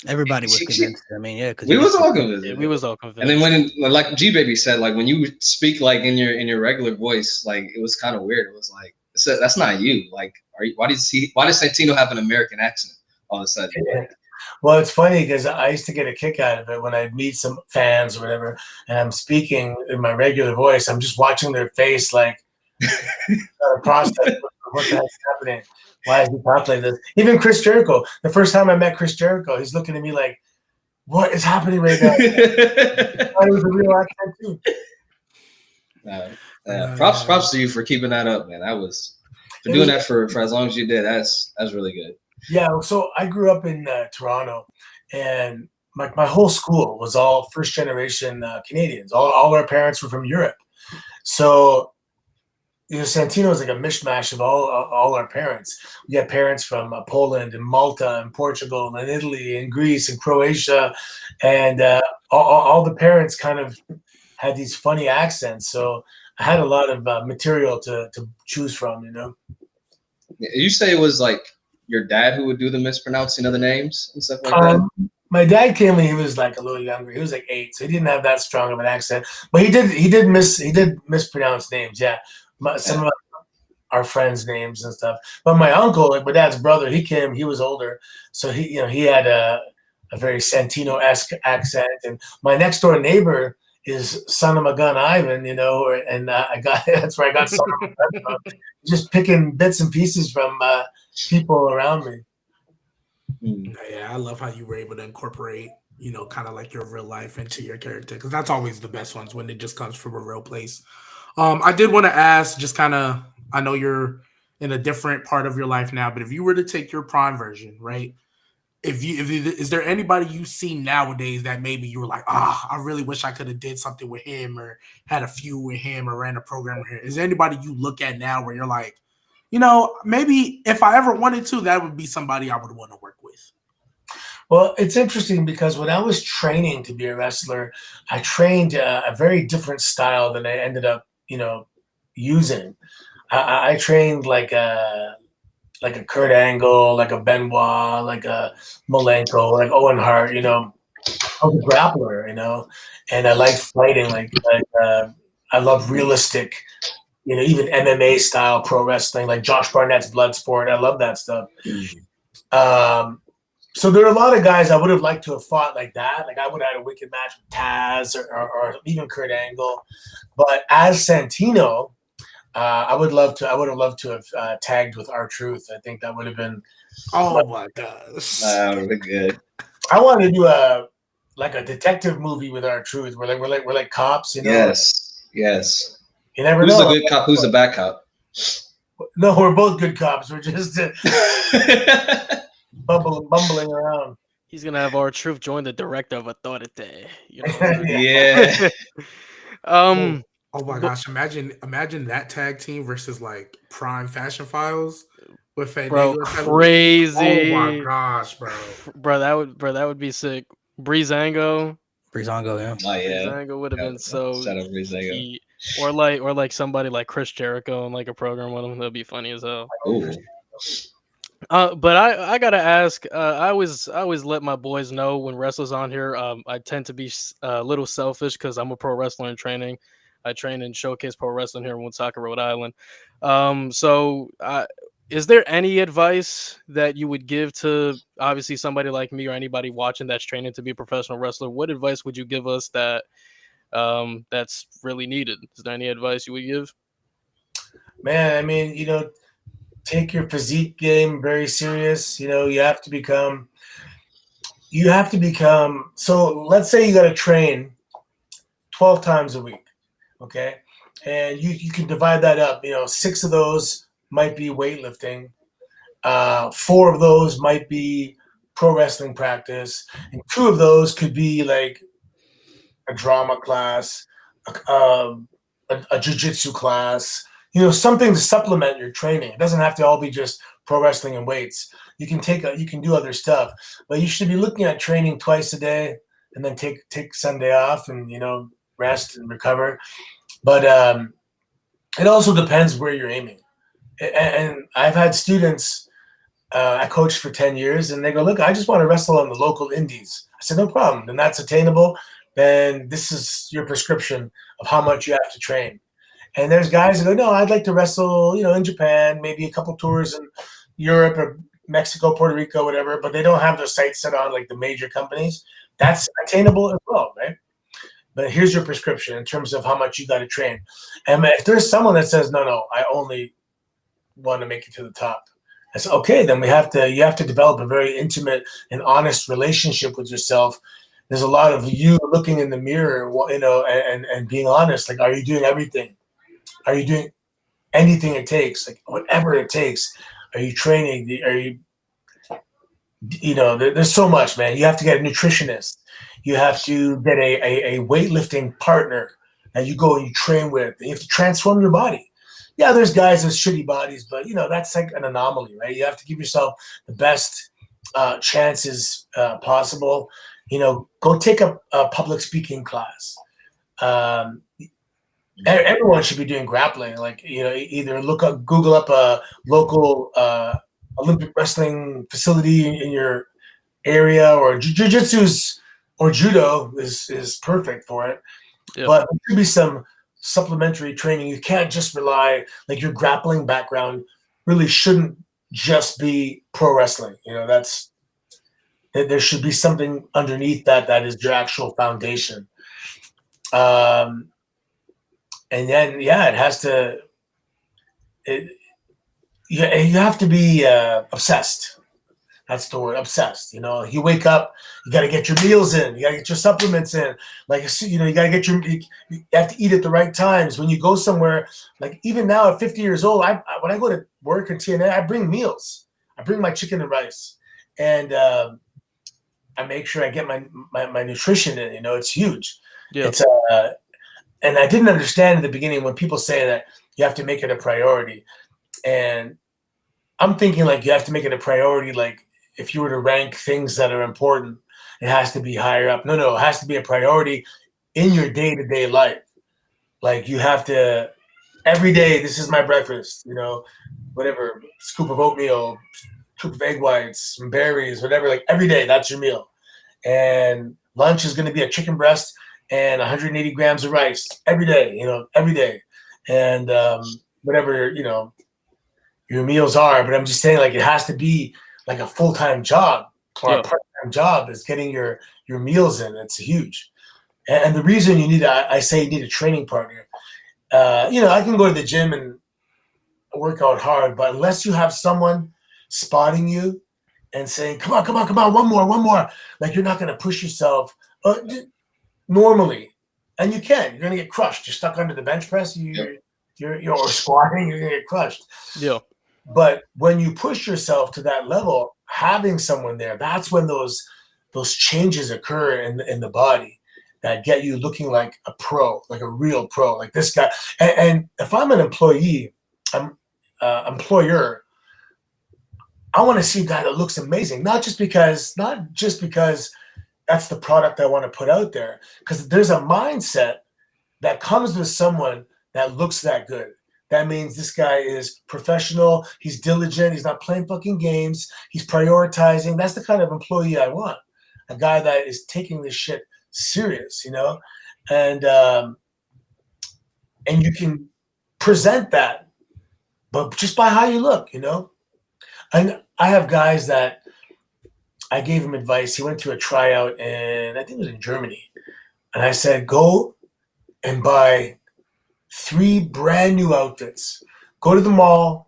everybody was convinced. I mean, yeah, because we was all convinced. Yeah, we was all convinced. And then when like G Baby said, like when you speak like in your regular voice, like it was kind of weird. It was like, that's not you. Like, why does Santino have an American accent all of a sudden? Yeah. Well, it's funny because I used to get a kick out of it when I'd meet some fans or whatever, and I'm speaking in my regular voice. I'm just watching their face, like, process what the heck's happening. Why is he talking like this? Even Chris Jericho. The first time I met Chris Jericho, he's looking at me like, "What is happening right now?" It was a real accent too. Props to you for keeping that up, man. Doing that for as long as you did. That's really good. Yeah, so I grew up in Toronto, and my whole school was all first generation Canadians. All our parents were from Europe, so Santino is like a mishmash of all our parents. We have parents from Poland and Malta and Portugal and Italy and Greece and Croatia, and all the parents kind of had these funny accents. So I had a lot of material to choose from. You say it was like your dad who would do the mispronouncing of the names and stuff like that? My dad came when he was like a little younger. He was like 8, so he didn't have that strong of an accent. But he did mispronounce names. Yeah, some of our friends' names and stuff. But my uncle, like my dad's brother, he came. He was older, so he had a very Santino-esque accent. And my next door neighbor is Son of a Gun Ivan, and that's where I got Son of a Gun from. Just picking bits and pieces from people around me. Yeah, I love how you were able to incorporate, kind of like your real life into your character, because that's always the best ones when it just comes from a real place. I did want to ask, just kind of, I know you're in a different part of your life now, but if you were to take your prime version, right? Is there anybody you see nowadays that maybe you were like, I really wish I could have did something with him or had a feud with him or ran a program with him? Is there anybody you look at now where you're like, maybe if I ever wanted to, that would be somebody I would want to work with? Well, it's interesting because when I was training to be a wrestler, I trained a very different style than I ended up, using. I trained like a Kurt Angle, like a Benoit, like a Malenko, like Owen Hart. I was a grappler, and I like fighting. I love realistic, even MMA style pro wrestling, like Josh Barnett's Bloodsport. I love that stuff. So there are a lot of guys I would have liked to have fought like that. Like I would have had a wicked match with Taz or even Kurt Angle. But as Santino, I would have loved to have tagged with R-Truth. I think that would have been. Oh my gosh, that would be good. I wanted to do a detective movie with R-Truth. We're like cops, Yes. You never know. Who's the good cop? Who's the bad cop? No, we're both good cops. We're just bumbling around. He's gonna have R-Truth join the director of Authority. Yeah. Oh my gosh! Imagine that tag team versus like Prime Fashion Files with bro, crazy. Oh my gosh, bro, that would be sick. Breezango, yeah. Oh yeah. Breezango would have been so. Shout out Breezango. Key. Or like somebody like Chris Jericho and like a program with him. That'd be funny as hell. Ooh. But I gotta ask. I always let my boys know when wrestlers on here. I tend to be a little selfish because I'm a pro wrestler in training. I train and showcase pro wrestling here in Woonsocket, Rhode Island. So is there any advice that you would give to obviously somebody like me or anybody watching that's training to be a professional wrestler? What advice would you give us that's really needed? Is there any advice you would give? Man, I mean, take your physique game very serious. You have to become. So let's say you got to train 12 times a week, okay, and you can divide that up. 6 of those might be weightlifting. 4 of those might be pro wrestling practice, and 2 of those could be like a drama class, a jiu-jitsu class, something to supplement your training. It doesn't have to all be just pro wrestling and weights. You can do other stuff, but you should be looking at training twice a day and then take Sunday off and, rest and recover. But it also depends where you're aiming. And I've had students, I coached for 10 years, and they go, look, I just want to wrestle on the local indies. I said, no problem. Then that's attainable. Then this is your prescription of how much you have to train. And there's guys that go, no, I'd like to wrestle, in Japan, maybe a couple tours in Europe or Mexico, Puerto Rico, whatever, but they don't have their sights set on like the major companies. That's attainable as well, right? But here's your prescription in terms of how much you got to train. And if there's someone that says, no, I only want to make it to the top, I said, okay, then you have to develop a very intimate and honest relationship with yourself. There's a lot of you looking in the mirror, and being honest. Like, are you doing everything? Are you doing anything it takes? Like, whatever it takes. Are you training? Are you, there's so much, man. You have to get a nutritionist. You have to get a weightlifting partner that you go and you train with. You have to transform your body. Yeah, there's guys with shitty bodies, but that's like an anomaly, right? You have to give yourself the best chances possible. Go take a public speaking class. Everyone should be doing grappling. Like, either Google up a local Olympic wrestling facility in your area, or jiu-jitsu's or judo is perfect for it. Yeah. But there should be some supplementary training. You can't just rely, like, your grappling background really shouldn't just be pro wrestling. There should be something underneath that is your actual foundation. And then, it has to. You have to be obsessed. That's the word, obsessed. You wake up, you got to get your meals in, you got to get your supplements in. Like, you got to get you have to eat at the right times. When you go somewhere, like even now at 50 years old, when I go to work in TNA, I bring meals. I bring my chicken and rice, and I make sure I get my nutrition in. It's huge. Yeah. It's and I didn't understand in the beginning when people say that you have to make it a priority, and I'm thinking like you have to make it a priority. Like, if you were to rank things that are important, it has to be higher up. No, it has to be a priority in your day-to-day life. Like, you have to, every day, this is my breakfast, whatever, scoop of oatmeal, scoop of egg whites, some berries, whatever, like every day, that's your meal. And lunch is going to be a chicken breast and 180 grams of rice every day, every day. And whatever, your meals are. But I'm just saying, like, it has to be like a full-time job or a part-time job is getting your meals in. It's huge. And the reason I say you need a training partner, I can go to the gym and work out hard, but unless you have someone spotting you and saying, come on, one more, like, you're not going to push yourself normally. And you're going to get crushed. You're stuck under the bench press. You're squatting, you're going to get crushed. Yeah. But when you push yourself to that level, having someone there, that's when those changes occur in the body that get you looking like a pro, like a real pro, like this guy. And if I'm an employer, I want to see a guy that looks amazing, not just because that's the product I want to put out there, because there's a mindset that comes with someone that looks that good, that means this guy is professional. He's diligent. He's not playing fucking games. He's prioritizing. That's the kind of employee I want. A guy that is taking this shit serious, and you can present that, but just by how you look, And I have guys that I gave him advice. He went to a tryout and I think it was in Germany. And I said, go and buy 3 brand new outfits. Go to the mall.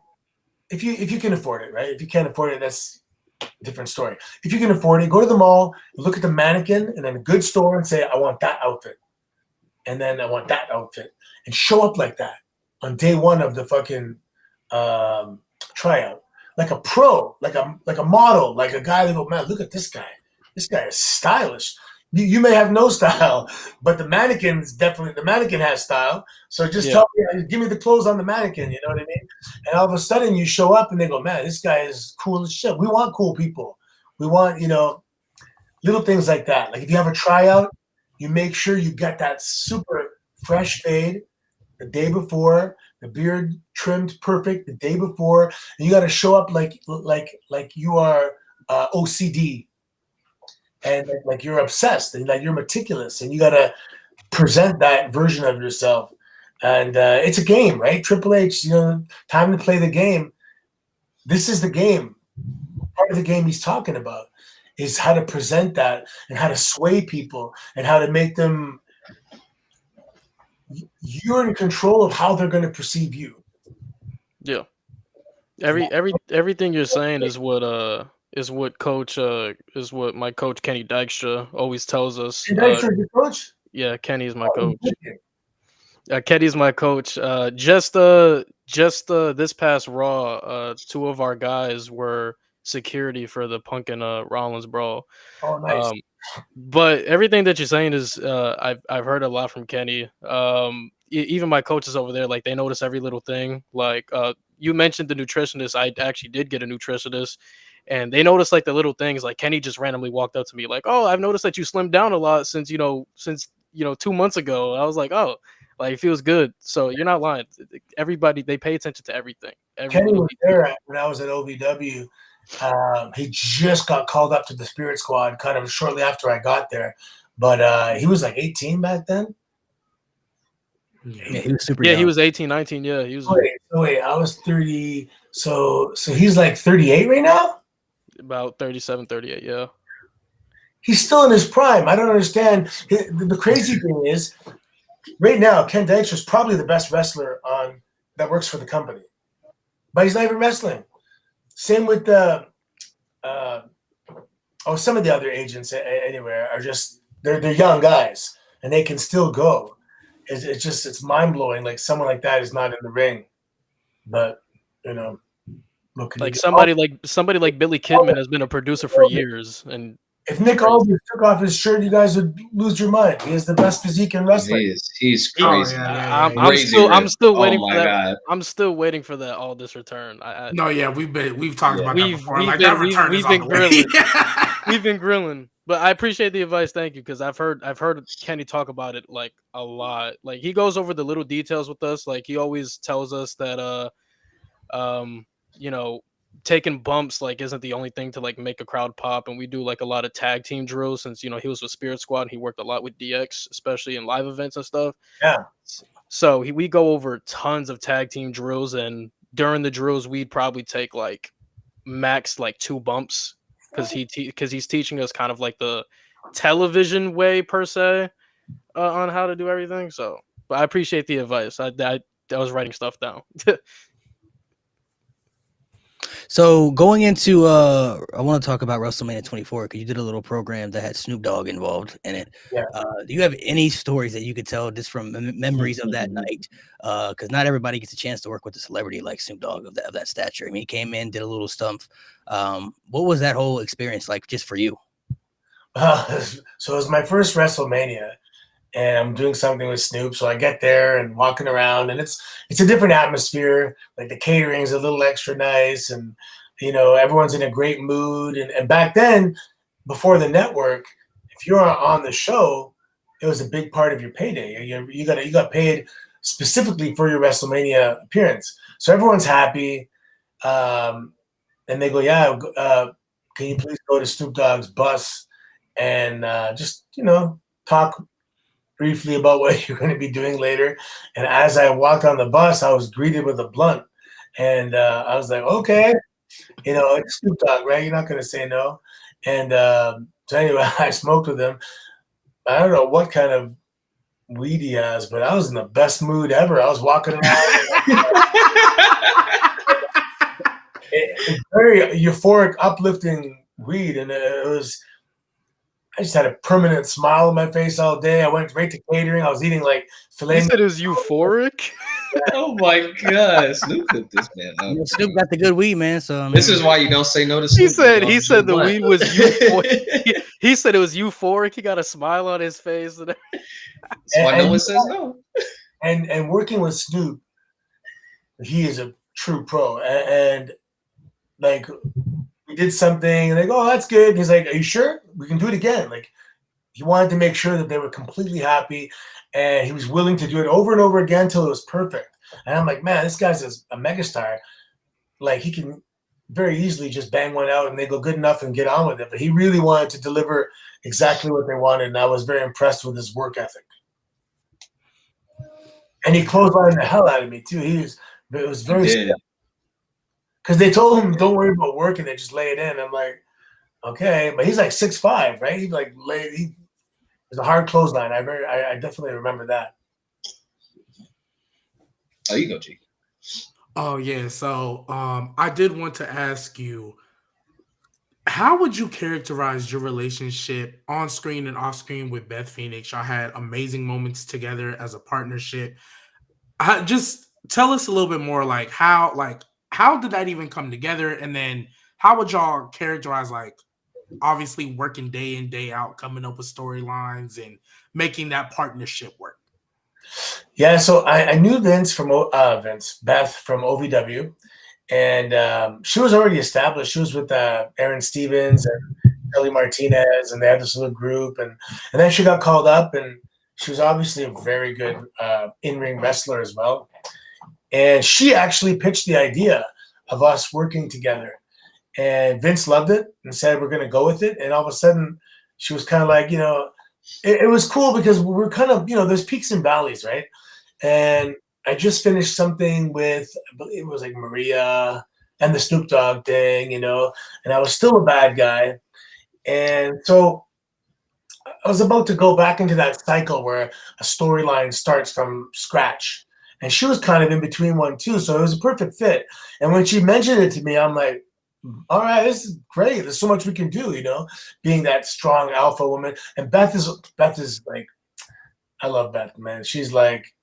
If you can afford it, right? If you can't afford it, that's a different story. If you can afford it, go to the mall, look at the mannequin and then a good store and say, I want that outfit. And then I want that outfit. And show up like that on day 1 of the fucking tryout. Like a pro, like a model, like a guy that go, man, look at this guy. This guy is stylish. You may have no style, but the mannequin has style. So just tell me, give me the clothes on the mannequin, you know what I mean? And all of a sudden you show up and they go, man, this guy is cool as shit. We want cool people. We want, little things like that. Like if you have a tryout, you make sure you get that super fresh fade the day before, the beard trimmed perfect the day before, and you got to show up like you are OCD, and like you're obsessed, and like you're meticulous, and you got to present that version of yourself. And it's a game, right? Triple H, time to play the game. This is the game. Part of the game he's talking about is how to present that and how to sway people and how to make them. You're in control of how they're going to perceive you. Yeah. Everything you're saying is what my coach Kenny Dykstra always tells us. Dykstra, your coach? Yeah, Kenny's my coach. Kenny's my coach. Just this past Raw, 2 of our guys were security for the Punk and Rollins brawl. Oh, nice. But everything that you're saying is I've heard a lot from Kenny. Even my coaches over there, like they notice every little thing. Like you mentioned the nutritionist. I actually did get a nutritionist, and they noticed like the little things. Like Kenny just randomly walked up to me like, "Oh, I've noticed that you slimmed down a lot since 2 months ago." I was like, "Oh, like it feels good." So you're not lying. Everybody, they pay attention to everything. Kenny was there when I was at OVW. He just got called up to the Spirit Squad kind of shortly after I got there, but he was like 18 back then. Yeah, he was super young. He was 18, 19. Yeah, he was. Wait, I was 30. So he's like 38 right now? About 37, 38, yeah. He's still in his prime. I don't understand. The crazy thing is, right now, Ken Dykstra is probably the best wrestler that works for the company. But he's not even wrestling. Same with some of the other agents anywhere are just they're young guys and they can still go. It's mind blowing. Like someone like that is not in the ring, but like somebody like Billy Kidman has been a producer for years, and if Nick Aldis took off his shirt, you guys would lose your mind. He has the best physique in wrestling. He's crazy. I'm still waiting for that. God. I'm still waiting for that Aldis return. We've talked about that before. We've been grilling. But I appreciate the advice, thank you, because I've heard Kenny talk about it like a lot. Like he goes over the little details with us. Like he always tells us that taking bumps like isn't the only thing to like make a crowd pop, and we do like a lot of tag team drills since he was with Spirit Squad and he worked a lot with DX, especially in live events and stuff. Yeah. So we go over tons of tag team drills, and during the drills we'd probably take like max like 2 bumps. Because he's teaching us kind of like the television way per se on how to do everything. So, but I appreciate the advice. I was writing stuff down. So going into, I want to talk about WrestleMania 24 because you did a little program that had Snoop Dogg involved in it. Yeah. Do you have any stories that you could tell just from memories of that night? Because not everybody gets a chance to work with a celebrity like Snoop Dogg of that stature. I mean, he came in, did a little stuff. What was that whole experience like just for you? So it was my first WrestleMania. And I'm doing something with Snoop, so I get there and walking around, and it's a different atmosphere. Like the catering's a little extra nice, and everyone's in a great mood. And back then, before the network, if you're on the show, it was a big part of your payday. You got paid specifically for your WrestleMania appearance. So everyone's happy. And they go, yeah, can you please go to Snoop Dogg's bus and just, talk briefly about what you're going to be doing later. And as I walked on the bus, I was greeted with a blunt. And I was like, okay, it's Snoop Dogg, right? You're not going to say no. And so anyway, I smoked with him. I don't know what kind of weed he has, but I was in the best mood ever. I was walking around. It's very euphoric, uplifting weed, and I just had a permanent smile on my face all day. I went right to catering. I was eating like filet. You said it was euphoric. Oh my God, Snoop hooked this man up. Snoop got the good weed, man. So I mean, This is why you don't say no to Snoop. He said the weed was euphoric. He said it was euphoric. He got a smile on his face. That's why no one says no. And working with Snoop, he is a true pro. And like, we did something, and they go, "Oh, that's good." And he's like, "Are you sure? We can do it again." Like, he wanted to make sure that they were completely happy, and he was willing to do it over and over again until it was perfect. And I'm like, man, this guy's a megastar. Like, he can very easily just bang one out, and they go good enough and get on with it. But he really wanted to deliver exactly what they wanted, and I was very impressed with his work ethic. And he clotheslined the hell out of me too. It was very. Because they told him, don't worry about work, and they just lay it in. I'm like, okay. But he's like 6'5", right? He was a hard clothesline. I definitely remember that. Oh, you go, G. Oh, yeah. So I did want to ask you, how would you characterize your relationship on screen and off screen with Beth Phoenix? Y'all had amazing moments together as a partnership. Just tell us a little bit more, how did that even come together? And then how would y'all characterize, obviously working day in, day out, coming up with storylines and making that partnership work? Yeah, so I knew Beth from OVW, and she was already established. She was with Aaron Stevens and Kelly Martinez, and they had this little group, and then she got called up, and she was obviously a very good in-ring wrestler as well. And she actually pitched the idea of us working together. And Vince loved it and said, we're going to go with it. And all of a sudden, she was kind of like, it was cool because we're kind of, there's peaks and valleys, right? And I just finished something with, I believe it was like Maria and the Snoop Dogg thing, and I was still a bad guy. And so I was about to go back into that cycle where a storyline starts from scratch. And she was kind of in between one too, so it was a perfect fit. And when she mentioned it to me, I'm like, all right, this is great. There's so much we can do, being that strong alpha woman. And Beth is like, I love Beth, man. She's like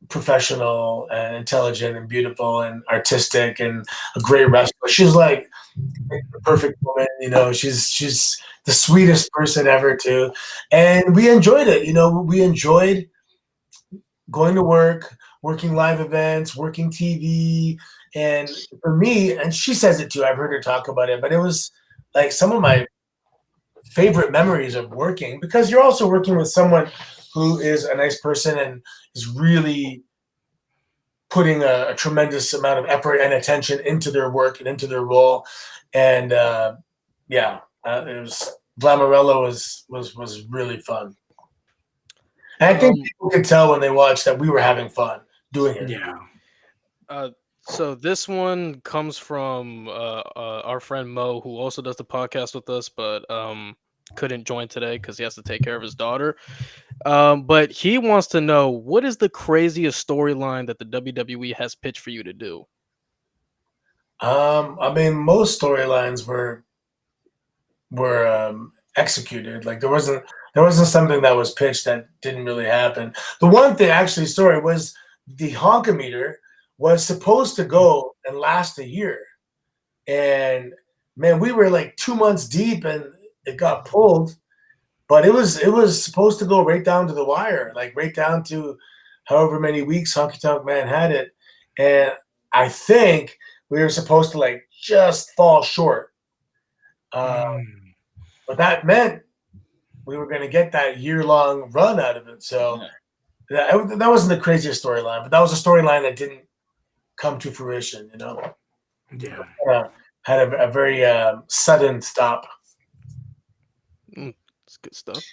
professional and intelligent and beautiful and artistic and a great wrestler. She's like the perfect woman, she's the sweetest person ever too. And we enjoyed it, we enjoyed going to work, working live events, working TV. And for me, and she says it too, I've heard her talk about it, but it was like some of my favorite memories of working, because you're also working with someone who is a nice person and is really putting a tremendous amount of effort and attention into their work and into their role. And it was Marella was really fun. And I think people could tell when they watched that we were having fun doing it. Yeah. So this one comes from our friend Mo, who also does the podcast with us, but couldn't join today because he has to take care of his daughter. But he wants to know, what is the craziest storyline that the WWE has pitched for you to do? Most storylines were executed. Like there wasn't something that was pitched that didn't really happen. The one thing, actually, was the Honkometer was supposed to go and last a year, and man, we were like 2 months deep, and it got pulled. But it was supposed to go right down to the wire, like right down to however many weeks Honky Tonk Man had it, and I think we were supposed to just fall short. But that meant we were going to get that year-long run out of it. So that wasn't the craziest storyline, but that was a storyline that didn't come to fruition. Yeah. Had a very sudden stop. It's good stuff.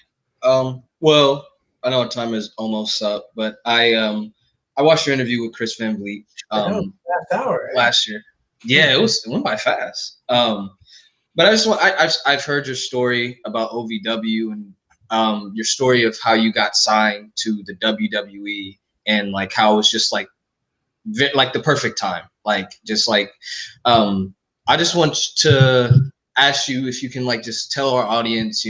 Well, I know our time is almost up, but I watched your interview with Chris Van Vliet last hour, last year. Yeah, it went by fast. But I just want I've heard your story about OVW and your story of how you got signed to the WWE and like how it was just like the perfect time. Like just like I just want to ask you if you can like just tell our audience,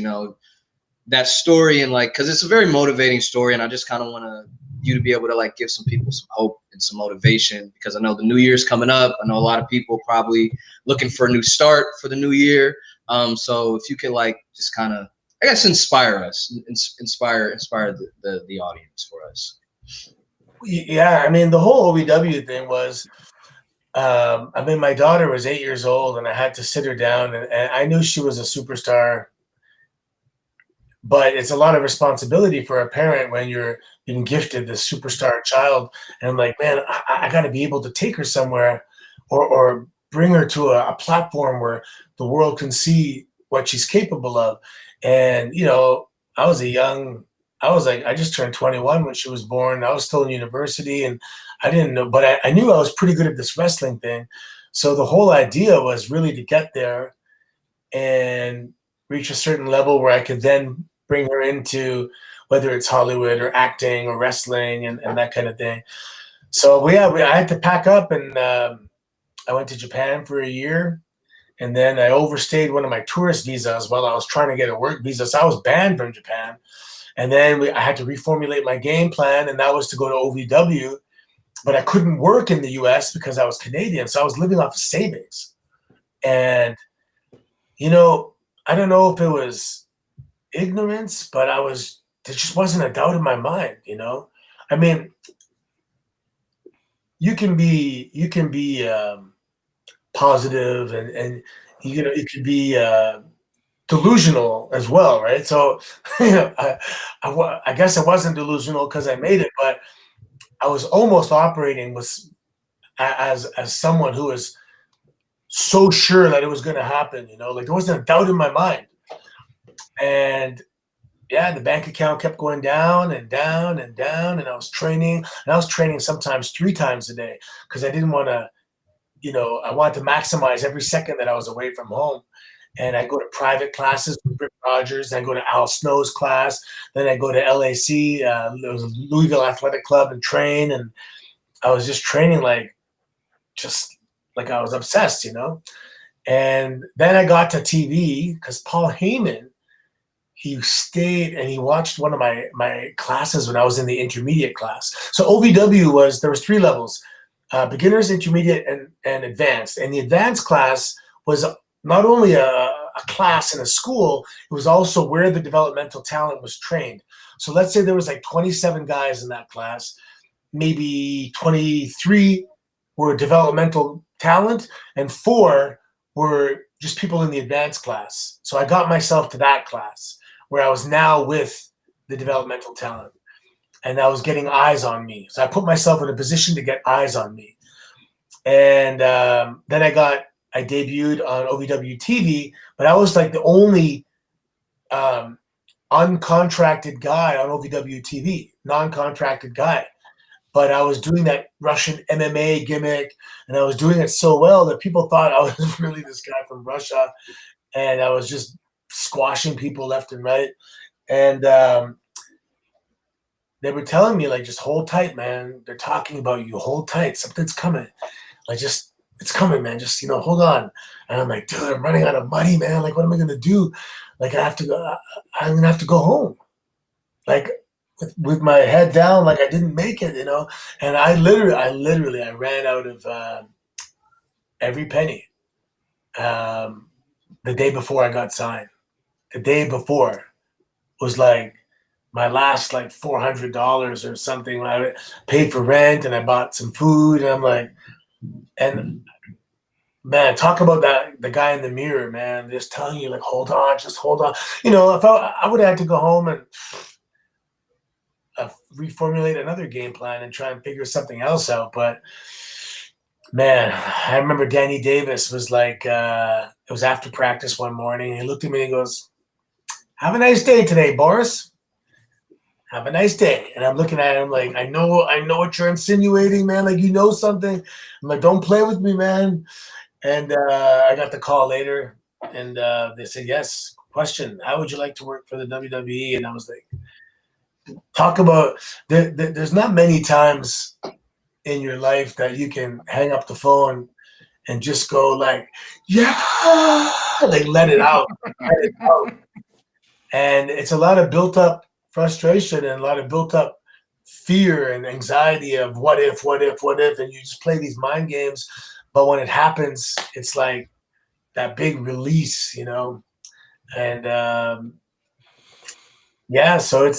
that story and like because it's a very motivating story, and I just kind of want you to be able to like give some people some hope and some motivation because I know the new year's coming up. I know a lot of people probably looking for a new start for the new year. So if you could like just kind of I guess inspire us, inspire the audience for us. Yeah, I mean the whole OVW thing was. My daughter was 8 years old, and I had to sit her down, and I knew she was a superstar. But it's a lot of responsibility for a parent when you're being gifted this superstar child. And I'm like, man, I got to be able to take her somewhere or bring her to a platform where the world can see what she's capable of. And, I just turned 21 when she was born. I was still in university and I didn't know, but I knew I was pretty good at this wrestling thing. So the whole idea was really to get there and reach a certain level where I could then bring her into whether it's Hollywood or acting or wrestling and that kind of thing. So I had to pack up and I went to Japan for a year, and then I overstayed one of my tourist visas while I was trying to get a work visa. So I was banned from Japan, and then I had to reformulate my game plan, and that was to go to OVW, but I couldn't work in the U.S. because I was Canadian, so I was living off of savings, and I don't know if it was ignorance, but there just wasn't a doubt in my mind, I mean, you can be positive and it can be delusional as well, right? So, I guess I wasn't delusional because I made it, but I was almost operating as someone who was so sure that it was going to happen, like there wasn't a doubt in my mind. And yeah, the bank account kept going down and down and down. And I was training sometimes 3 times a day because I didn't want to, I wanted to maximize every second that I was away from home. And I go to private classes with Rick Rogers. I go to Al Snow's class. Then I go to LAC, Louisville Athletic Club, and train. And I was just training like I was obsessed, And then I got to TV because Paul Heyman, he stayed and he watched one of my classes when I was in the intermediate class. So OVW there was 3 levels, beginners, intermediate, and advanced. And the advanced class was not only a class in a school, it was also where the developmental talent was trained. So let's say there was like 27 guys in that class, maybe 23 were developmental talent and 4 were just people in the advanced class. So I got myself to that class where I was now with the developmental talent and I was getting eyes on me. So I put myself in a position to get eyes on me. And then I debuted on OVW TV, but I was like the only uncontracted guy on OVW TV, non-contracted guy. But I was doing that Russian MMA gimmick, and I was doing it so well that people thought I was really this guy from Russia, and I was just squashing people left and right. And they were telling me, like, just hold tight, man. They're talking about you. Hold tight. Something's coming. Like, it's coming, man. Just, hold on. And I'm like, dude, I'm running out of money, man. Like, what am I going to do? Like, I'm going to have to go home. Like, with my head down, like I didn't make it, and I literally ran out of every penny the day before I got signed. The day before was like my last like $400 or something. I paid for rent and I bought some food, and I'm like, and man, talk about the guy in the mirror, man, just telling you like, hold on, just hold on. If I would have had to go home and reformulate another game plan and try and figure something else out. But man, I remember Danny Davis was like, it was after practice one morning. He looked at me and he goes, "Have a nice day today, Boris. Have a nice day." And I'm looking at him like, I know what you're insinuating, man. Like, you know something. I'm like, don't play with me, man. And I got the call later, and they said, yes, question, how would you like to work for the WWE? And I was like, talk about, there's not many times in your life that you can hang up the phone and just go like, yeah, like let it out. Let it out. And it's a lot of built up frustration and a lot of built up fear and anxiety of what if, and you just play these mind games. But when it happens, it's like that big release, you know? And yeah, so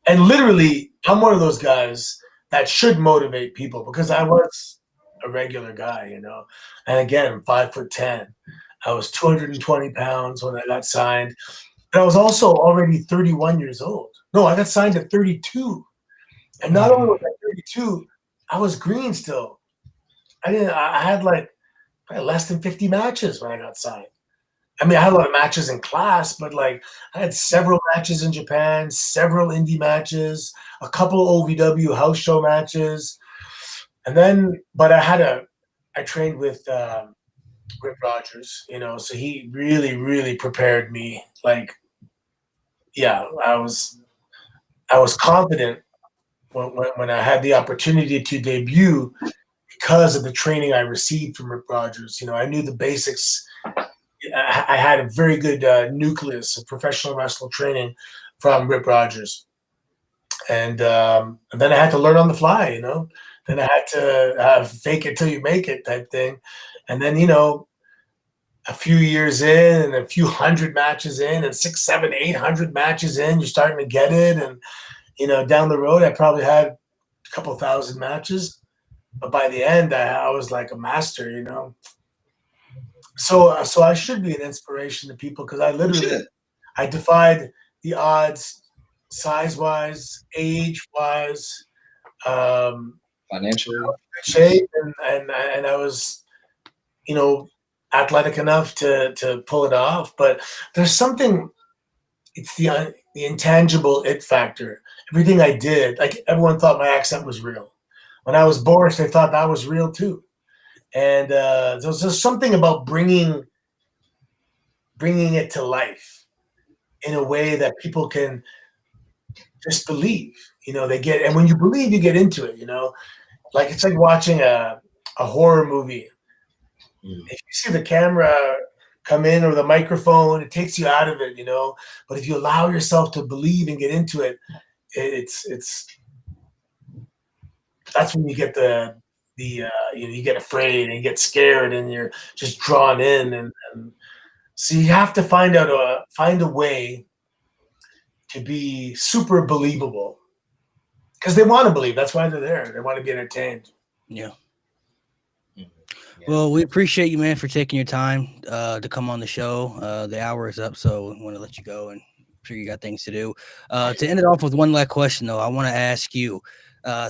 and literally, I'm one of those guys that should motivate people because I was a regular guy, you know? And again, I'm 5'10". I was 220 pounds when I got signed. And I was also already 31 years old. No, I got signed at 32. And not only was I 32, I was green still. I had like less than 50 matches when I got signed. I mean, I had a lot of matches in class, but like I had several matches in Japan, several indie matches, a couple OVW house show matches. And then, but I trained with Rip Rogers, you know, so he really, really prepared me. Like, yeah, I was confident when I had the opportunity to debut because of the training I received from Rip Rogers. You know, I knew the basics. I had a very good nucleus of professional wrestling training from Rip Rogers. And then I had to learn on the fly, you know. Then I had to fake it till you make it type thing. And then, you know, a few years in and a few hundred matches in and 600, 700, 800 matches in, you're starting to get it. And, you know, down the road, I probably had a couple thousand matches. But by the end, I was like a master, you know. So I should be an inspiration to people because I defied the odds, size-wise, age-wise, financially, shape, and I was, you know, athletic enough to pull it off. But there's something. It's the intangible it factor. Everything I did, like everyone thought my accent was real. When I was Boris, they thought that was real too. And there's just something about bringing it to life in a way that people can just believe. You know, and when you believe, you get into it. You know, like it's like watching a horror movie. If you see the camera come in or the microphone, it takes you out of it. You know, but if you allow yourself to believe and get into it, it's that's when you get you get afraid and you get scared and you're just drawn in and so you have to find a way to be super believable because they want to believe. That's why they're there. They want to be entertained. Yeah. Well, we appreciate you, man, for taking your time to come on the show. The hour is up, so we want to let you go, and I'm sure you got things to do. To end it off with one last question, though, I want to ask you,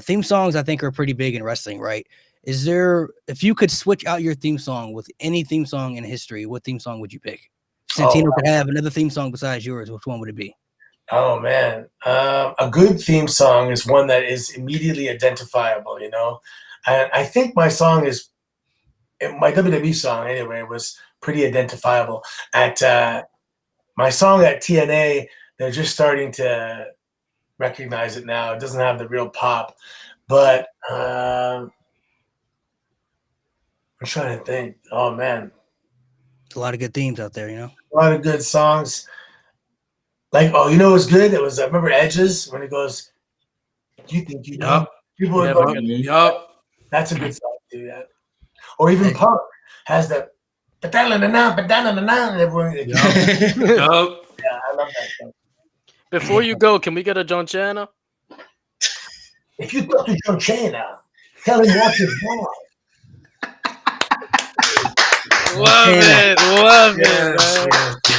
theme songs I think are pretty big in wrestling, right? If you could switch out your theme song with any theme song in history, what theme song would you pick? Santino could have another theme song besides yours. Which one would it be? Oh, man. A good theme song is one that is immediately identifiable, you know? And I think my song my WWE song anyway was pretty identifiable. My song at TNA, they're just starting to recognize it now. It doesn't have the real pop, but I'm trying to think. Oh man, There's a lot of good themes out there, you know. A lot of good songs. Like, oh, you know what's good? It was remember Edges when it goes, "Do you think you know?" People are going, "Yup." That's a good song to do that. Or even Punk has the and everyone. Yup. Yeah, I love that song. Before you go, can we get a John Chana? If you talk to John Chana, tell him what is wrong. Love it, man.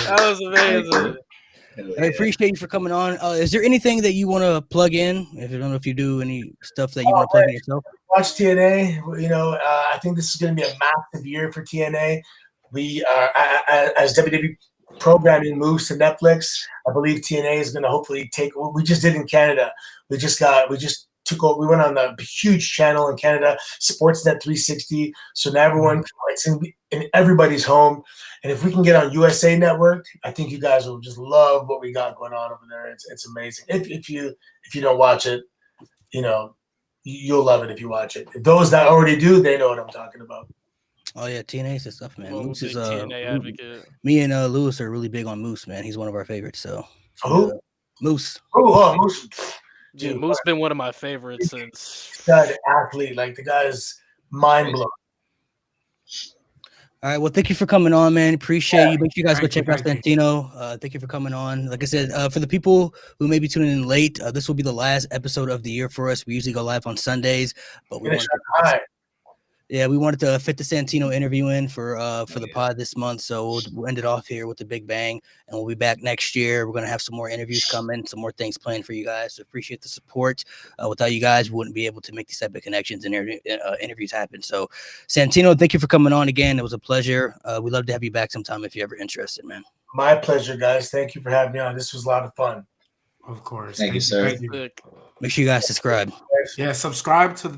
That was amazing. I appreciate you for coming on. Is there anything that you want to plug in? If I don't know if you do any stuff that you want to plug in yourself. Watch TNA. You know, I think this is going to be a massive year for TNA. We are, as WWE programming moves to Netflix, I believe TNA is going to hopefully take what we just did in Canada. We just took over. We went on the huge channel in Canada, Sportsnet 360. So now everyone, it's in everybody's home. And if we can get on USA Network, I think you guys will just love what we got going on over there. It's amazing. If you don't watch it, you know, you'll love it if you watch it. Those that already do, they know what I'm talking about. Oh yeah, TNA is stuff, man. Well, Moose is TNA advocate. Me and Lewis are really big on Moose, man. He's one of our favorites. So Who? Moose. Moose. Dude, Dude, Moose been one of my favorites since. Stud athlete, like the guy's mind blowing. All right. Well, thank you for coming on, man. Appreciate you. Make sure you guys go check out Santino. Thank you for coming on. Like I said, for the people who may be tuning in late, this will be the last episode of the year for us. We usually go live on Sundays, but we wanted to fit the Santino interview in for the pod this month. So we'll end it off here with the big bang, and we'll be back next year. We're gonna have some more interviews coming, some more things planned for you guys. So appreciate the support. Without you guys, we wouldn't be able to make these type of connections and interviews happen. So Santino, thank you for coming on again. It was a pleasure. We'd love to have you back sometime if you're ever interested, man. My pleasure, guys. Thank you for having me on. This was a lot of fun. Of course. Thank you, sir. Thank you. Make sure you guys subscribe. Yeah, subscribe to the